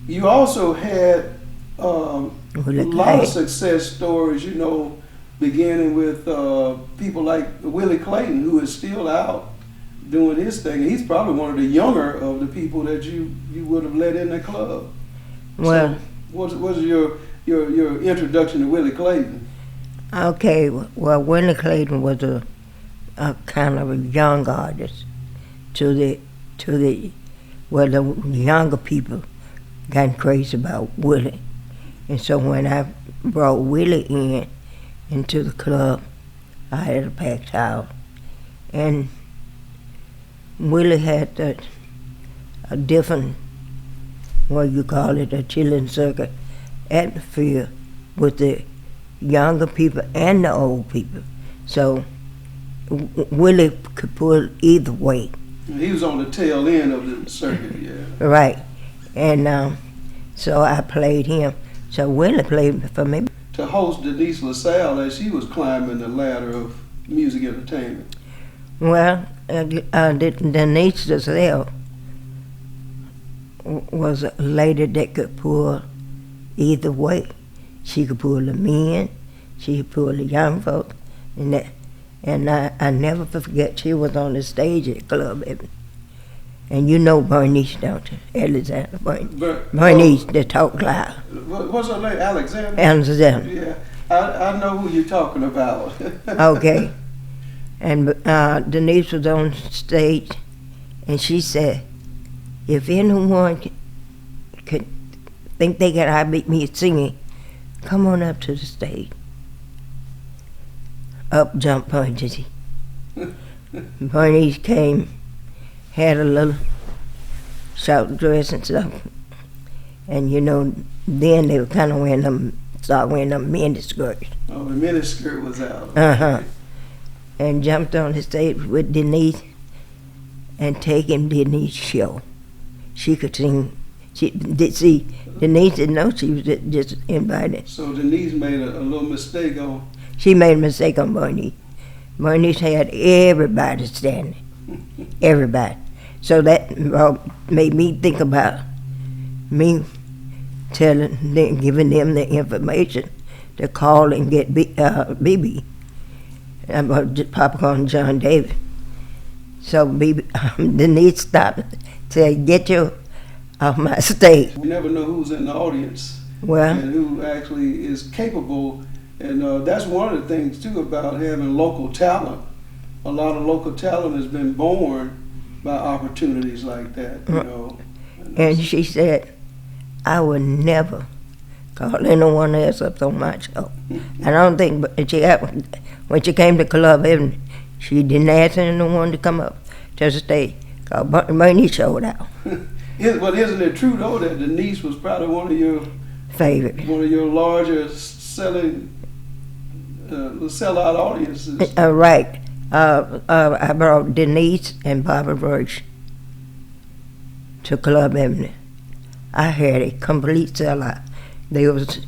you also had a lot of success stories, you know, beginning with people like Willie Clayton, who is still out doing his thing. And he's probably one of the younger of the people that you would have let in the club. Well, so what's your introduction to Willie Clayton? Okay, well, Willie Clayton was a kind of a young artist to the younger people got crazy about Willie. And so when I brought Willie into the club, I had a packed house. And Willie had a different, what you call it, a chilling circuit atmosphere with the younger people and the old people. So Willie could pull either way. He was on the tail end of the circuit, yeah. Right. And so I played him. So Willie played for me. To host Denise LaSalle as she was climbing the ladder of music entertainment. Well, Denise LaSalle was a lady that could pull either way. She could pull the men, she could pull the young folks, and I never forget she was on the stage at Club Ebony. And you know Bernice, don't you? Alexander Bernice, that talk loud. What's her name? Alexander? Alexander. Yeah, I know who you're talking about. Okay. And Denise was on stage, and she said, if anyone could think they could outbeat me singing, come on up to the stage. Up jumped Bernice. Bernice came, had a little short dress and stuff. And you know, then they were kind of start wearing them mini skirts. Oh, the mini skirt was out. Uh-huh. And jumped on the stage with Denise and taking Denise's show. She could sing. Denise didn't know she was just invited. So Denise made a little mistake on. She made a mistake on Bernice. Bernice had everybody standing. Everybody. So that made me think about me telling them, giving them the information to call and get BB. About Popcorn John Davis. So Denise stopped and said, get you off my stage. We never know who's in the audience. Well, and who actually is capable. And that's one of the things, too, about having local talent. A lot of local talent has been born by opportunities like that, you know. And she said, I would never call anyone else up on my show. I don't think, but when she came to Club Ebony, she didn't ask anyone to come up to the stage, because Bernie showed out. But isn't it true though that Denise was probably one of your larger selling sellout audiences? Right. I brought Denise and Barbara Birch to Club Ebony. I had a complete sellout. They was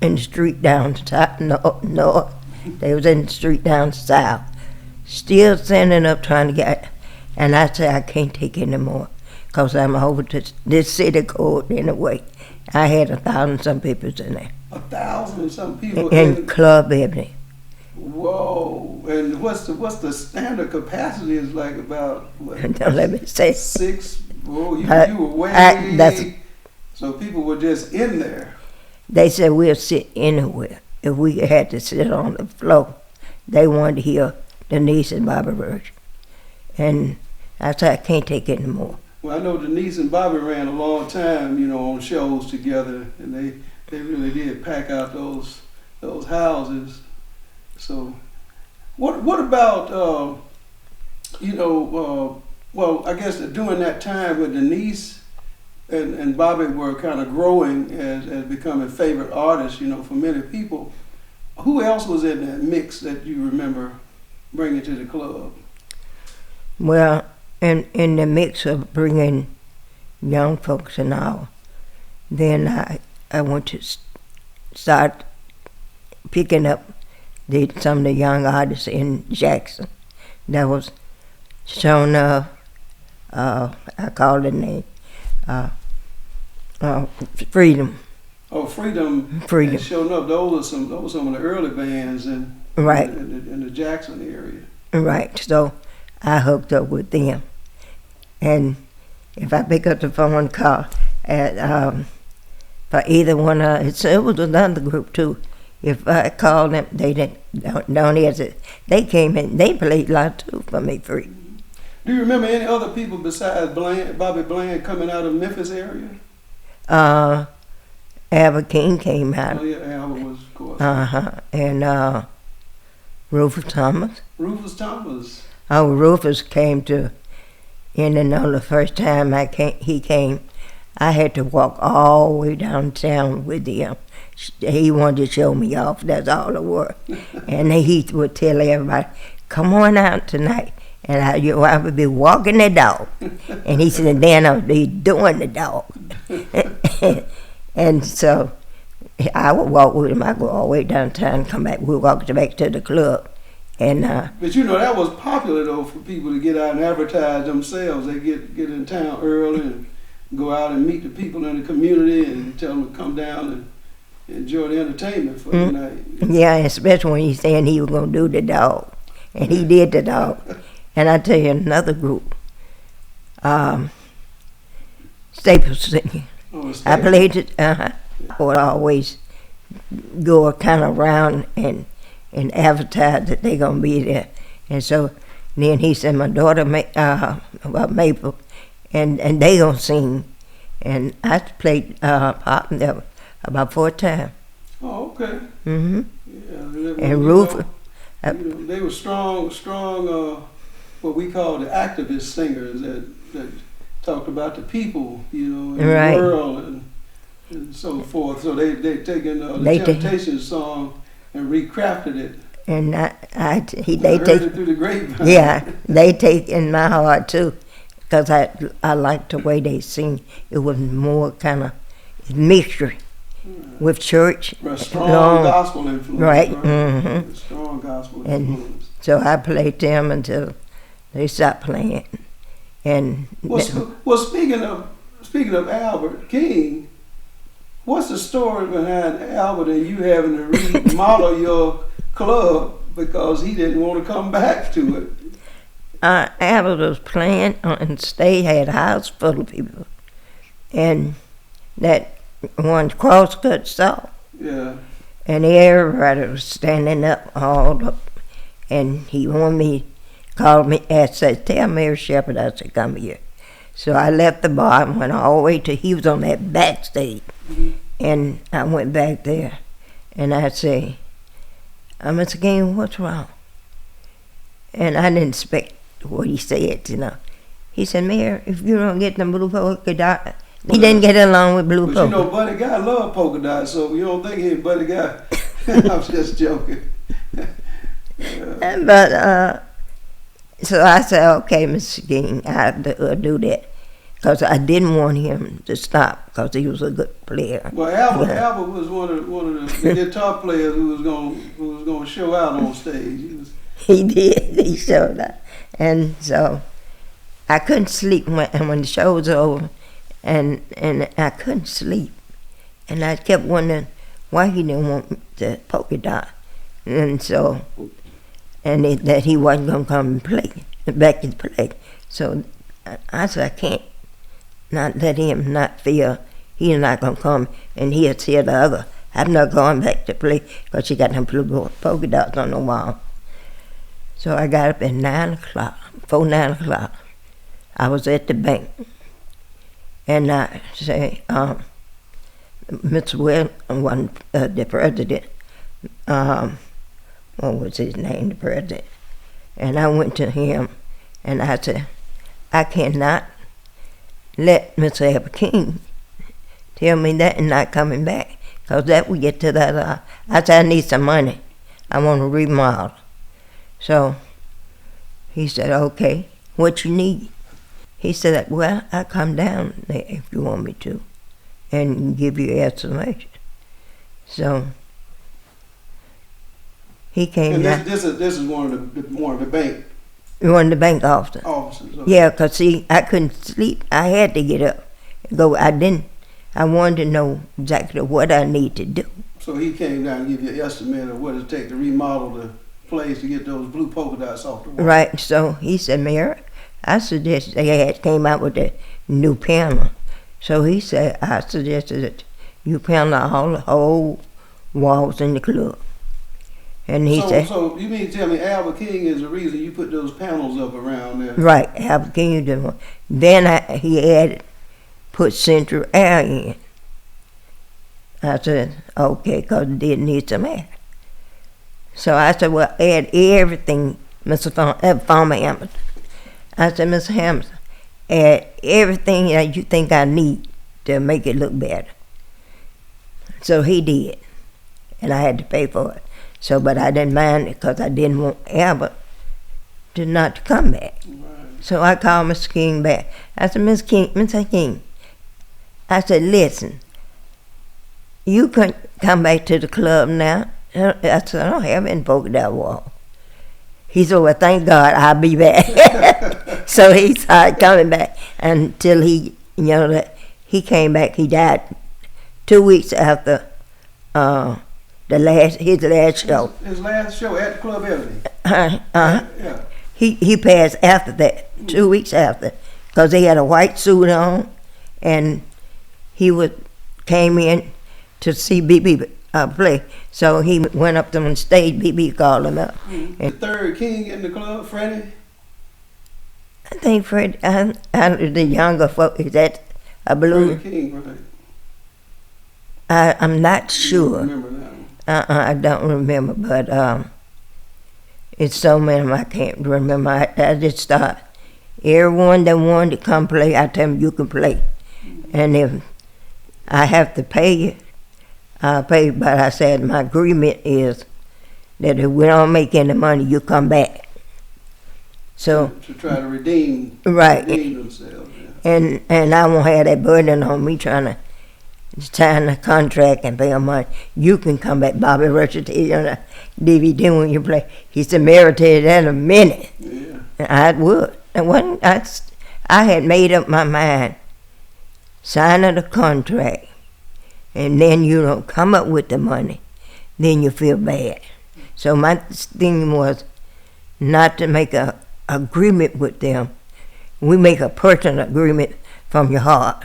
in the street down south, north. They was in the street down south, still standing up trying to get. And I said, I can't take any more, because I'm over to this city code anyway. I had 1,000-some people in there. 1,000-some people in Club Ebony. Whoa! And what's the standard capacity? Is like about what? Don't let me say 6. Whoa! You were way. So people were just in there. They said we'll sit anywhere. If we had to sit on the floor, they wanted to hear Denise and Bobby Birch. And I said, I can't take it anymore. Well, I know Denise and Bobby ran a long time, on shows together, and they really did pack out those houses. So, what about well, I guess that during that time when Denise and Bobby were kind of growing as becoming favorite artists, for many people, who else was in that mix that you remember bringing to the club? Well, in the mix of bringing young folks and all, then I want to start picking up some of the young artists in Jackson. That was shown up. I call the name Freedom. Oh, Freedom. And showing up. Those were some of the early bands in the Jackson area. Right. So I hooked up with them, and if I pick up the phone call for either one of it was another group too. If I called them, they don't answer. They came in, they played a lot too for me free. Do you remember any other people besides Bobby Bland coming out of Memphis area? Albert King came out. Oh yeah, Albert was, of course. And Rufus Thomas. Rufus Thomas. Oh, Rufus came to Indiana the first time he came. I had to walk all the way downtown with him. He wanted to show me off, that's all it was. And he would tell everybody, come on out tonight. And I would be walking the dog. And he said, and then I would be doing the dog. And so I would walk with him. I'd go all the way downtown, come back. We'd walk back to the club. And but that was popular though for people to get out and advertise themselves. They get in town early and go out and meet the people in the community and tell them to come down and enjoy the entertainment for the night. Yeah, especially when he's saying he was going to do the dog. And he did the dog. And I tell you another group, Staples Singing. Oh, I played it, I would always go kind of around and advertise that they're going to be there. And so then he said, my daughter, Maple, and they going to sing. And I played pop there about 4 times. Oh, okay. Mm-hmm. Yeah, and Rufus. They were strong, what we call the activist singers that talked about the people, in the world and so forth. So they taken the Temptations song and recrafted it. And they heard it through the grapevine. Yeah, they take in my heart too, because I liked the way they sing. It was more kind of mixture with church. A strong gospel influence. Right. Mm-hmm. Strong gospel influence. So I played them until they stopped playing. And well, speaking of Albert King, what's the story behind Albert and you having to remodel your club because he didn't want to come back to it? Albert was playing on stage, had a house full of people, and that one crosscut saw. Yeah. And everybody was standing up, all up, and he wanted me, called me, and said, tell Mary Shepard I said, come here. So I left the bar and went all the way to, he was on that backstage. And I went back there and I say, Mr. King, what's wrong? And I didn't expect what he said, you know. He said, Mayor, if you don't get the blue polka dot, he didn't get along with blue polka. But you know, Buddy Guy love polka dots, so you don't think he ain't Buddy Guy. I'm just joking. But, so I said, okay, Mr. King, I'll do that. Because I didn't want him to stop, because he was a good player. Well, Albert was one of the guitar players who was going to show out on stage. He did. He showed up. And so I couldn't sleep when the show was over, and I couldn't sleep. And I kept wondering why he didn't want the polka dot. And so, that he wasn't going to come and play, back and play. So I said, I can't not let him not feel he's not going to come, and he'll tell the other, I'm not going back to play because she got them blue polka dots on the wall. So I got up at 9 o'clock, before 9 o'clock. I was at the bank, and I say, Mr. Will, the president, what was his name, the president? And I went to him, and I said, I cannot let Mr. Albert King tell me that and not coming back, because that would get to that. I said, I need some money. I want to remodel. So he said, okay, what you need? He said, well, I'll come down there if you want me to and give you estimation. So he came and down. This is one of the bank. One of the bank officers. Okay. Yeah, because see, I couldn't sleep. I had to get up and go. I wanted to know exactly what I need to do. So he came down and give you an estimate of what it take to remodel the place to get those blue polka dots off the wall. Right, so he said, Mayor, I suggest they had came out with a new panel. So he said, I suggested that you panel all the whole walls in the club. And he said, so you mean to tell me Albert King is the reason you put those panels up around there? Right, Albert King did one. Then he added, put central air in. I said, okay, because it did need some air. So I said, well, add everything, Mr. Farmer Hamilton. I said, Mr. Hamilton, add everything that you think I need to make it look better. So he did, and I had to pay for it. So, but I didn't mind it because I didn't want Albert to not come back. Right. So I called Mr. King back. I said, Mr. King, I said, listen, you can come back to the club now. I said, I don't have any polka dot wall. He said, well, thank God, I'll be back. So he started coming back until he came back. He died 2 weeks after his last show. His last show at the Club Ebony. Yeah. He passed after that, 2 weeks after, because he had a white suit on, and he came in to see BB play. So he went up on stage, BB called him up. The third king in the club, Freddie? I think Freddie, the younger folk, is that a blue? Freddie King, right. I'm not sure. I remember that one. I don't remember, but it's so many I can't remember. I just thought, everyone that wanted to come play, I tell them you can play. And if I have to pay you, I'll pay, but I said my agreement is that if we don't make any money, you come back. So to try to redeem themselves. Yeah. And I won't have that burden on me trying to sign a contract and pay them money. You can come back. Bobby Rusher tell you on a DVD when you play. He said, Mary, tell you that in a minute. Yeah. And I would. I had made up my mind, signing the contract, and then you don't come up with the money, then you feel bad. So my thing was not to make an agreement with them. We make a personal agreement from your heart.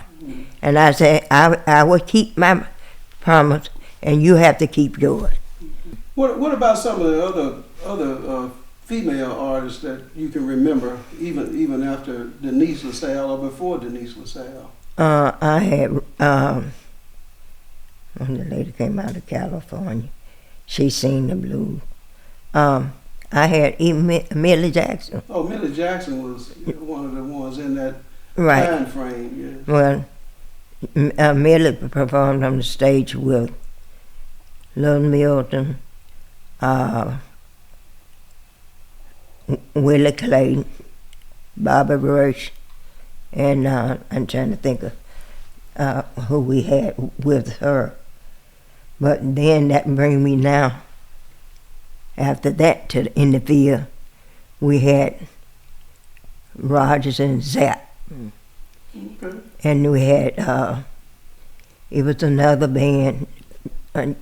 And I said, I will keep my promise, and you have to keep yours. What about some of the other female artists that you can remember, even after Denise LaSalle or before Denise LaSalle? I had, when the lady came out of California, she sang the blues. I had even Millie Jackson. Oh, Millie Jackson was one of the ones in that Right. time frame. Yeah. Well, Millie performed on the stage with Lil Milton, Willie Clayton, Bobby Rush, and I'm trying to think of who we had with her. But then that brings me now, after that, in the field, we had Rogers and Zapp. Okay. And we had, it was another band,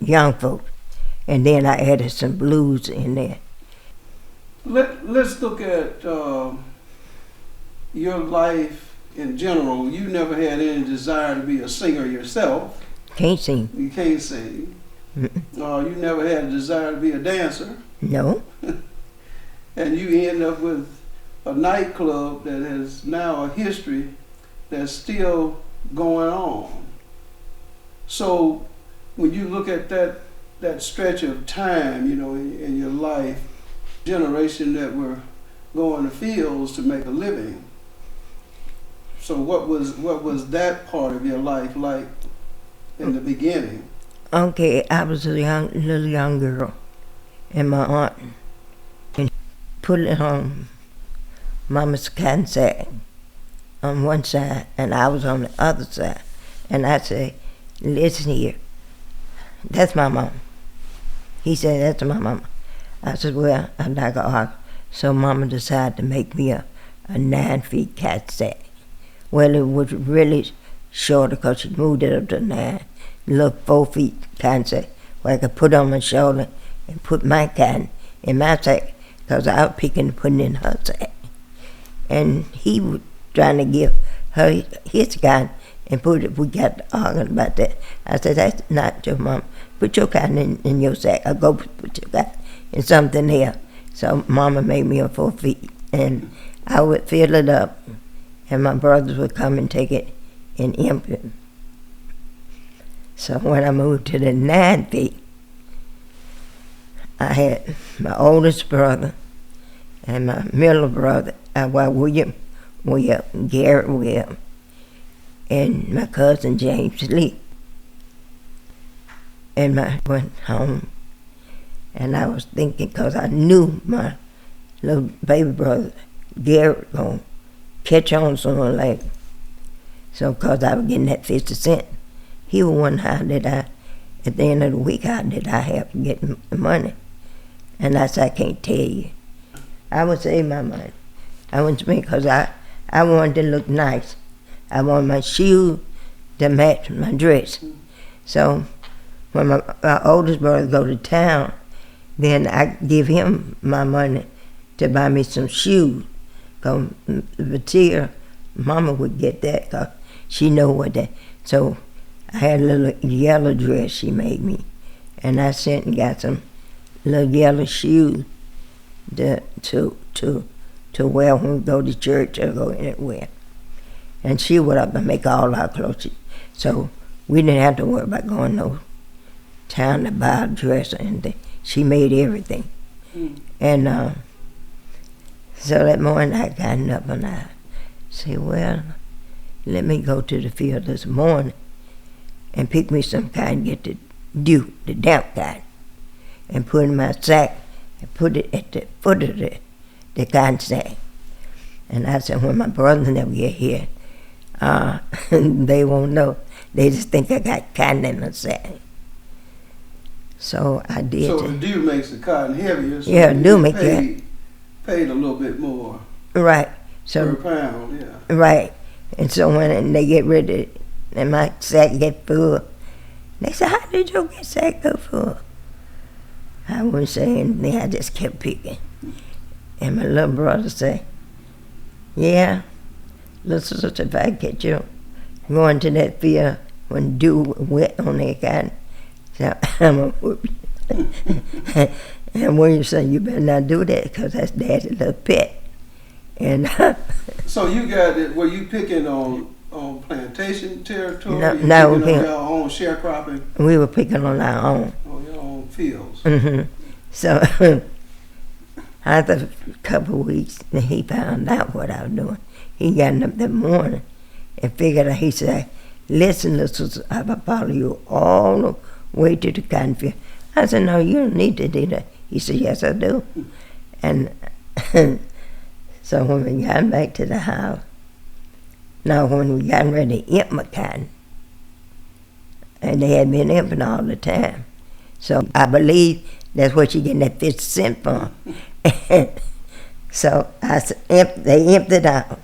young folks. And then I added some blues in there. Let's look at your life in general. You never had any desire to be a singer yourself. Can't sing. You can't sing. You never had a desire to be a dancer. No. And you end up with a nightclub that has now a history that's still going on. So when you look at that stretch of time, you know, in your life, generation that were going to fields to make a living. So what was that part of your life like in the beginning? Okay, I was a little young girl, and my aunt and put it on Mama's cotton sack on one side, and I was on the other side. And I said, listen here, that's my mom. He said, that's my mama. I said, well, I'd like an ark. So Mama decided to make me a 9-foot cat sack. Well, it was really shorter because she moved it up to 9. Little 4 feet cotton sack where I could put on my shoulder and put my cotton in my sack because I was picking and putting in her sack. And he was trying to give her his cotton and put it, we got arguing about that. I said, that's not your mom. Put your cotton in your sack. I'll go put your cotton in something else. So Mama made me a 4 feet, and I would fill it up, and my brothers would come and take it and empty it. So when I moved to the 9 feet, I had my oldest brother and my middle brother, William, Garrett William, and my cousin James Lee. And I went home, and I was thinking, because I knew my little baby brother, Garrett, going to catch on sooner or later. So, because I was getting that 50 cents, he was wondering how did I, at the end of the week, how did I have to get the money? And I said, I can't tell you. I would save my money. I wouldn't spend, because I wanted to look nice. I wanted my shoes to match my dress. So when my oldest brother go to town, then I give him my money to buy me some shoes. Because Vatia, Mama would get that because she know what that. So I had a little yellow dress she made me, and I sent and got some little yellow shoes to wear when we go to church or go anywhere. And she would up and make all our clothes. So we didn't have to worry about going no town to buy a dress or anything. She made everything. And so that morning I got up and I said, well, let me go to the field this morning and pick me some kind, get the dew, the damp kind, and put it in my sack and put it at the foot of the cotton sack. And I said, when my brothers never get here, they won't know. They just think I got cotton in the sack. So I did. So the dew makes the cotton heavier. So yeah, dew make it. Paid a little bit more. Right. So per pound, yeah. Right. And so when they get ready, and my sack get full, they say, how did your sack go full? I wouldn't say anything, I just kept picking. And my little brother say, yeah, little sister, if I get you going to that field when dew wet on that cotton, so I'm gonna whoop you. And William said, you better not do that because that's Daddy's little pet. And So you got it, were you picking on plantation territory? No, You no, picking on yeah. your own sharecropping we were picking on our own. on your own fields? So after a couple of weeks, he found out what I was doing. He got up that morning and figured out, he said, listen, little sister, I will follow you all the way to the cotton field. I said, no, you don't need to do that. He said, yes, I do. And so when we got back to the house, when we got ready to empty my cotton, and they had been emptying all the time. So I believe that's what you getting that 50 cents from. So they emptied out.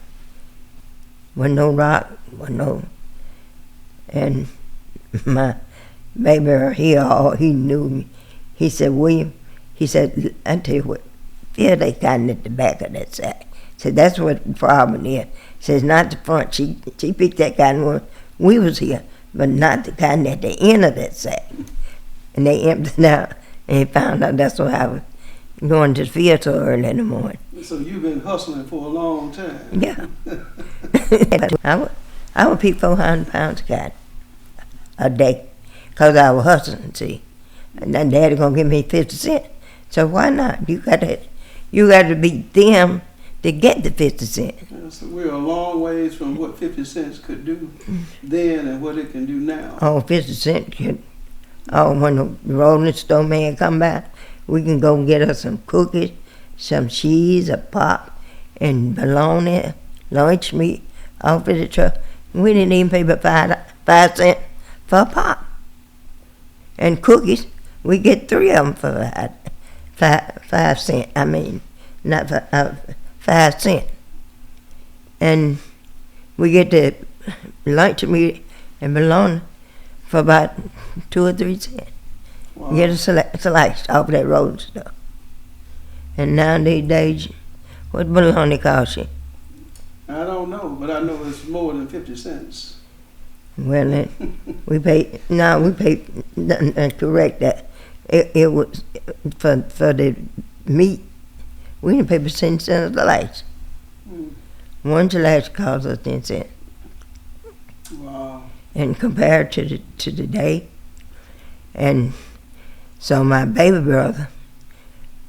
With no rock, with no, and my baby, he knew me. He said, William, he said, I tell you what, feel they cotton at the back of that sack. Said, that's what the problem is. Says, not the front. She picked that cotton when we was here, but not the cotton at the end of that sack. And they emptied out, and he found out that's why I was going to the field so early in the morning. So you've been hustling for a long time. Yeah. I would pick 400 pounds of cotton a day because I was hustling, see. And then Daddy gonna give me 50 cents. So why not? You gotta beat them to get the 50 cents. Yeah, so we're a long ways from what 50 cents could do then and what it can do now. Oh, 50 cents could. Oh, when the rolling stone man come by, we can go get us some cookies, some cheese, a pop, and bologna, lunch meat off of the truck. We didn't even pay but 5 cents for a pop. And cookies, we get 3 of them for 5 cents. I mean, not for 5 cents. And we get the lunch meat and bologna for about 2 or 3 cents. Wow. Get a slice off of that rolling stuff. And nowadays, what bologna cost you? I don't know, but I know it's more than 50 cents. Well, we paid, correct that. It was, for the meat, we didn't pay but 10 cents a slice. One slice cost us 10 cents. Wow. And compared to the day, and so my baby brother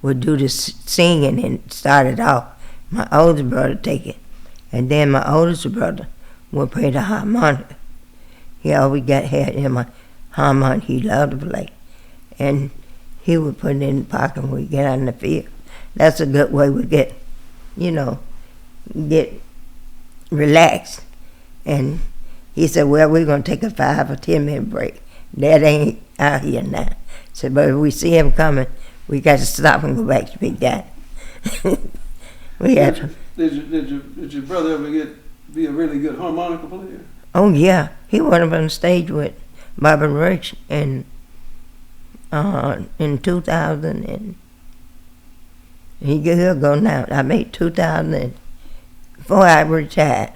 would do the singing and start it off. My oldest brother take it, and then my oldest brother would play the harmonica. He always had him a harmonica he loved to play, and he would put it in the pocket when we get out in the field. That's a good way we get relaxed. And he said, well, we're going to take a 5 or 10 minute break. Dad ain't out here now. Said, but if we see him coming, we got to stop and go back to Big Daddy. We had to. Did your brother ever be a really good harmonica player? Oh yeah, he went up on stage with Bobby Rich in 2000 and he'll go now. I made 2000 before I retired.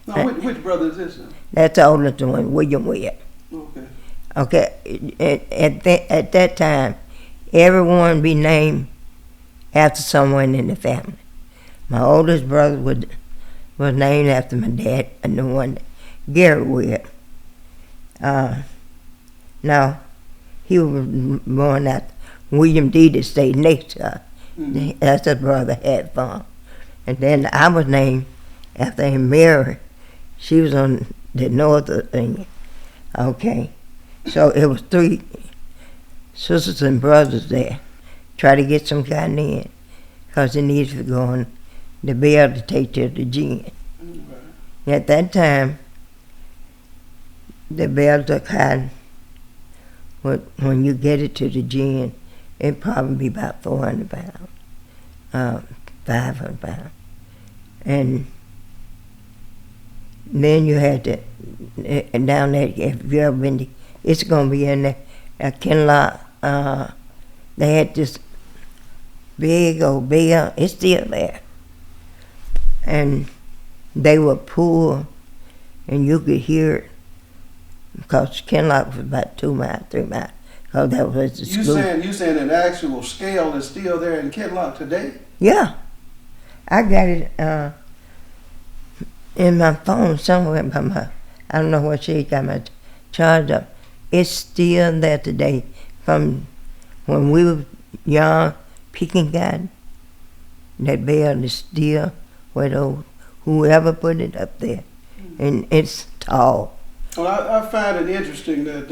Now, which brother is this now? That's the oldest one, William Webb. Okay. Okay, at that time, everyone be named after someone in the family. My oldest brother was named after my dad, and the one, Gary Webb. Now, he was born after William D. that stayed next to us. Mm-hmm. That's his brother had farm. And then I was named after Aunt Mary. She was on the north thing. Okay. So it was 3 sisters and brothers there. Try to get some cotton in, because they needed to go on to be able to take to the gin. Mm-hmm. At that time, the bales of cotton, when you get it to the gin, it'd probably be about 400 pounds, 500 pounds. And then you had to, and down there, if you ever been to, it's going to be in there, at Kinlock, they had this big old bale, it's still there. And they would pull, and you could hear it, because Kinlock was about 2 miles, 3 miles, 'cause that was the You school. saying an actual scale is still there in Kinlock today? Yeah, I got it in my phone somewhere, but I don't know what she got my charge up. It's still there today from when we were young, picking cotton. That bell is still where those, whoever put it up there, and it's tall. Well, I find it interesting that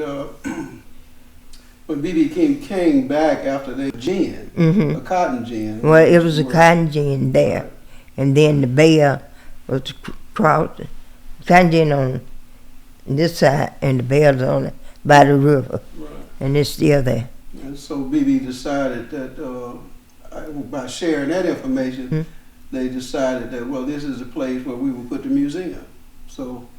when B.B. King came back after the gin, a cotton gin. Well, it was a cotton gin there, and then the bell was across, cotton gin on this side, and the bell's on it by the river, Right. and it's still there. And so B.B. decided that by sharing that information, they decided that, well, this is a place where we will put the museum. So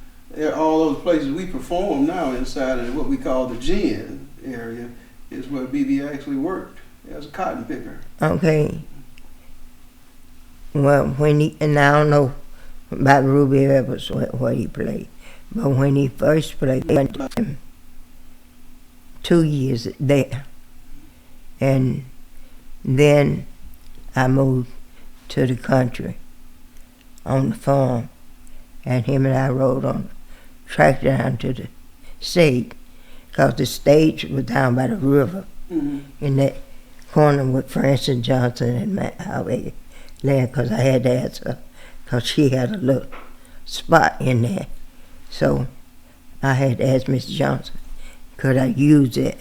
all those places we perform now inside of what we call the gin area is where B.B. actually worked as a cotton picker. Okay. Well, when he, and I don't know about Ruby Evans what he played, but when he first played, he went 2 years there, and then I moved to the country on the farm, and him and I rode on the tractor down to the stage, because the stage was down by the river in that corner with Frances Johnson and Matt Howard land, because I had to ask her, because she had a little spot in there. So I had to ask Miss Johnson, could I use it?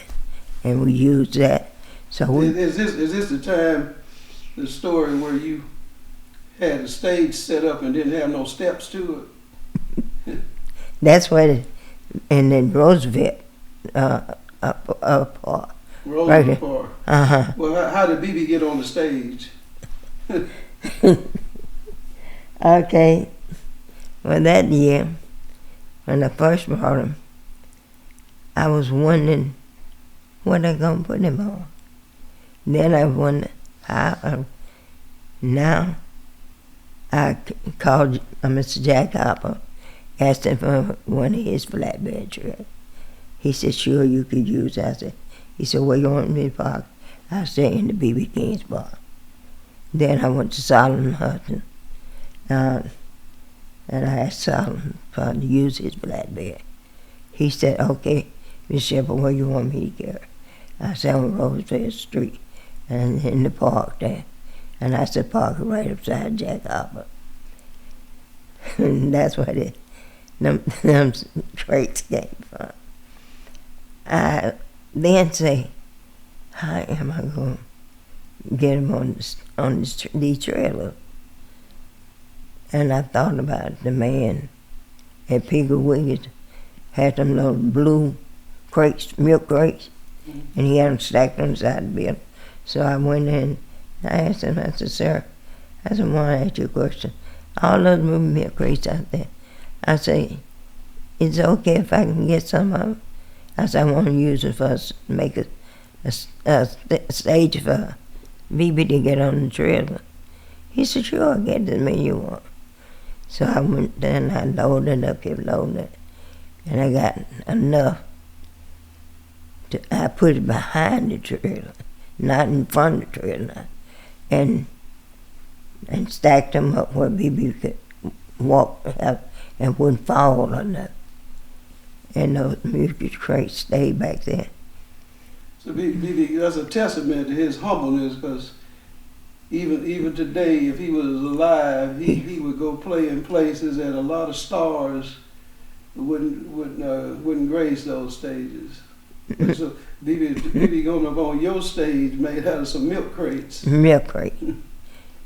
And we used that. So we, Is this the time, the story where you had a stage set up and didn't have no steps to it? that's what, and then Roosevelt, Park. Roosevelt Park. Uh-huh. Well, how did B.B. get on the stage? Okay. Well, that year, when I first brought him, I was wondering what I gonna put him on. Then I wondered how. Now I called Mr. Jack Hopper, asked him for one of his flatbed trailers. He said, sure, you could use it. I said, he said, where you want me to park? I said, in the B.B. King's park. Then I went to Solomon Hudson, and I asked Solomon to use his flatbed. He said, okay, Miss Shepard, where you want me to go? I said, on Roosevelt Street, and in the park there. And I said, park it right upside Jack Hopper. And that's where them traits came from. I then say, how am I going to get him on these trailers? And I thought about the man at Piggy Wiggy's had them little blue crates, milk crates, and he had them stacked on the side of the building. So I went in, I asked him, I said, sir, I said, I want to ask you a question. All those milk crates out there, I say, is it okay if I can get some of them? I said, I want to use it for us to make a stage for BB to get on the trailer. He said, sure, get as many you want. So I went there and I loaded up, kept loading it, and I got enough. I put it behind the trailer, not in front of the trailer, and stacked them up where BB could walk and wouldn't fall or nothing. And those music crates stayed back there. So BB, that's a testament to his humbleness, because even today, if he was alive, he would go play in places that a lot of stars wouldn't grace those stages. So BB going up on your stage made out of some milk crates. Milk crate.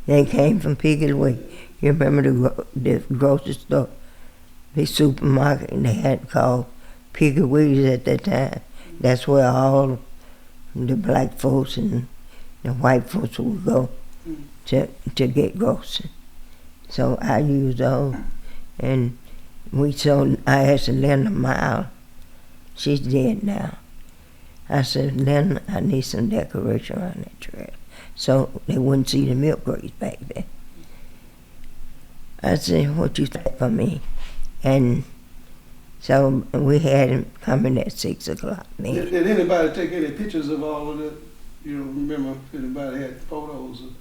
They came from Piggy Wig. You remember the grocery store, the supermarket they had called Piggy Wig's at that time. That's where all the black folks and the white folks would go to get groceries. So I used those, and I asked Linda Miles, she's dead now. I said, Linda, I need some decoration around that trail, so they wouldn't see the milk crates back there. I said, what you think for me? And So we had him coming at 6 o'clock then. Did anybody take any pictures of all of it? You don't remember if anybody had photos of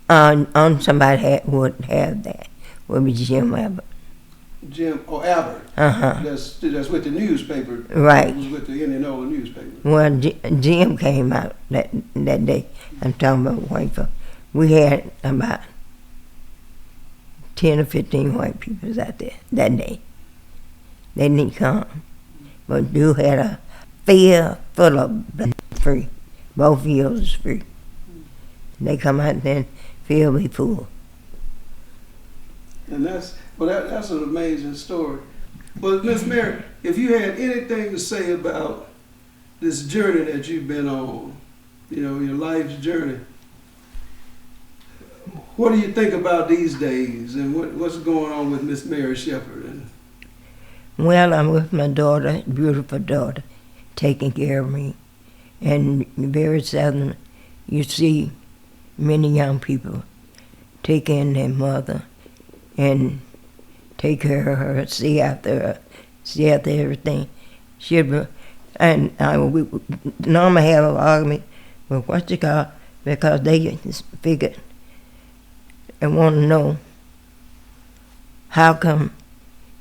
On somebody would have that. Would be Jim Abbott. Jim or Albert? Uh-huh. That's with the newspaper. Right. It was with the Indianola newspaper. Well, Jim came out that day. I'm talking about white folks. We had about 10 or 15 white people out there that day. They didn't come. But you had a field full of free. Both fields was free. They come out there and field be full. And that's an amazing story. But Miss Mary, if you had anything to say about this journey that you've been on, you know, your life's journey, what do you think about these days, and what's going on with Miss Mary Shepard? Well, I'm with my daughter, beautiful daughter, taking care of me. And very seldom you see many young people take in their mother and take care of her, see after everything. And we normally have an argument with what's it called, because they just figured and want to know how come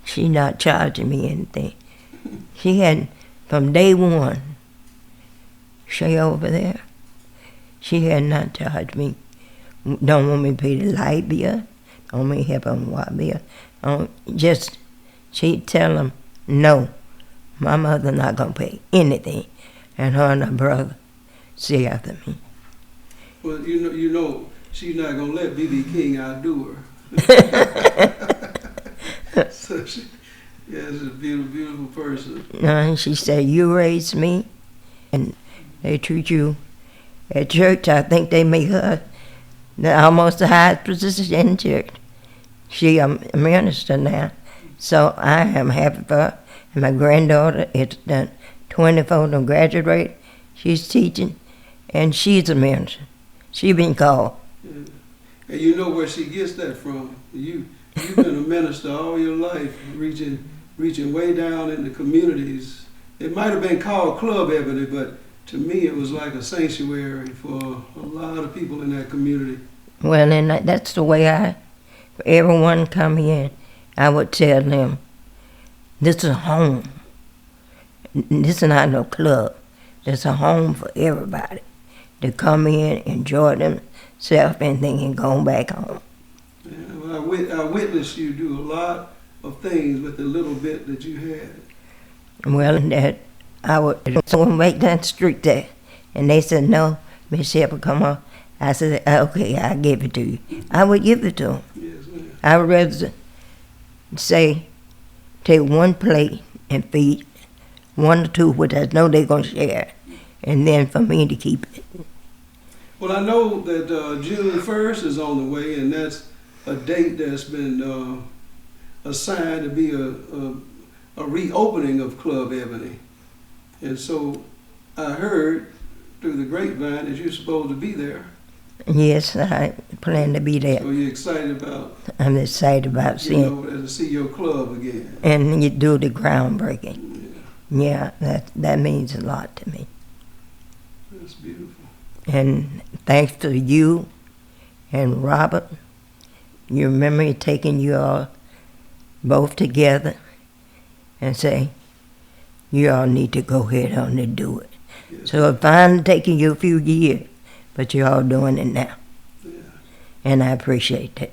she not charging me anything. She had, from day one, she over there, she had not charged me. Don't want me to pay the light bill, don't want me to help on water bill. Just, she tell them, no, my mother not gonna pay anything, and her and her brother see after me. Well, you know, she's not gonna let B.B. King outdo her. So she's a beautiful, beautiful person. And she said, you raised me, and they treat you at church. I think they make her almost the highest position in church. She a minister now, so I am happy for her. And my granddaughter is done 24 to graduate. She's teaching, and she's a minister. She been called. Yeah. And you know where she gets that from. You've been a minister all your life, reaching way down in the communities. It might have been called Club Ebony, but to me it was like a sanctuary for a lot of people in that community. Well, and that's the way everyone come in, I would tell them, this is a home. This is not no club. It's a home for everybody to come in, enjoy themselves, and then go back home. Yeah, well, I witnessed you do a lot of things with the little bit that you had. Well, and that I would make that street there, and they said, no, Miss Shepard, come on. I said, okay, I'll give it to you. I would give it to them. Yes, ma'am. I would rather say, take one plate and feed one or two, which I know they're going to share, and then for me to keep it. Well, I know that June 1st is on the way, and that's a date that's been assigned to be a reopening of Club Ebony. And so I heard through the grapevine that you're supposed to be there. Yes, I plan to be there. So you're excited about? I'm excited about seeing. To see your club again. And you do the groundbreaking. Yeah, that means a lot to me. That's beautiful. And thanks to you and Robert, you remember me taking you all both together and say, you all need to go ahead on and do it. Yes. So it finally taken you a few years, but you're all doing it now. Yeah. And I appreciate that.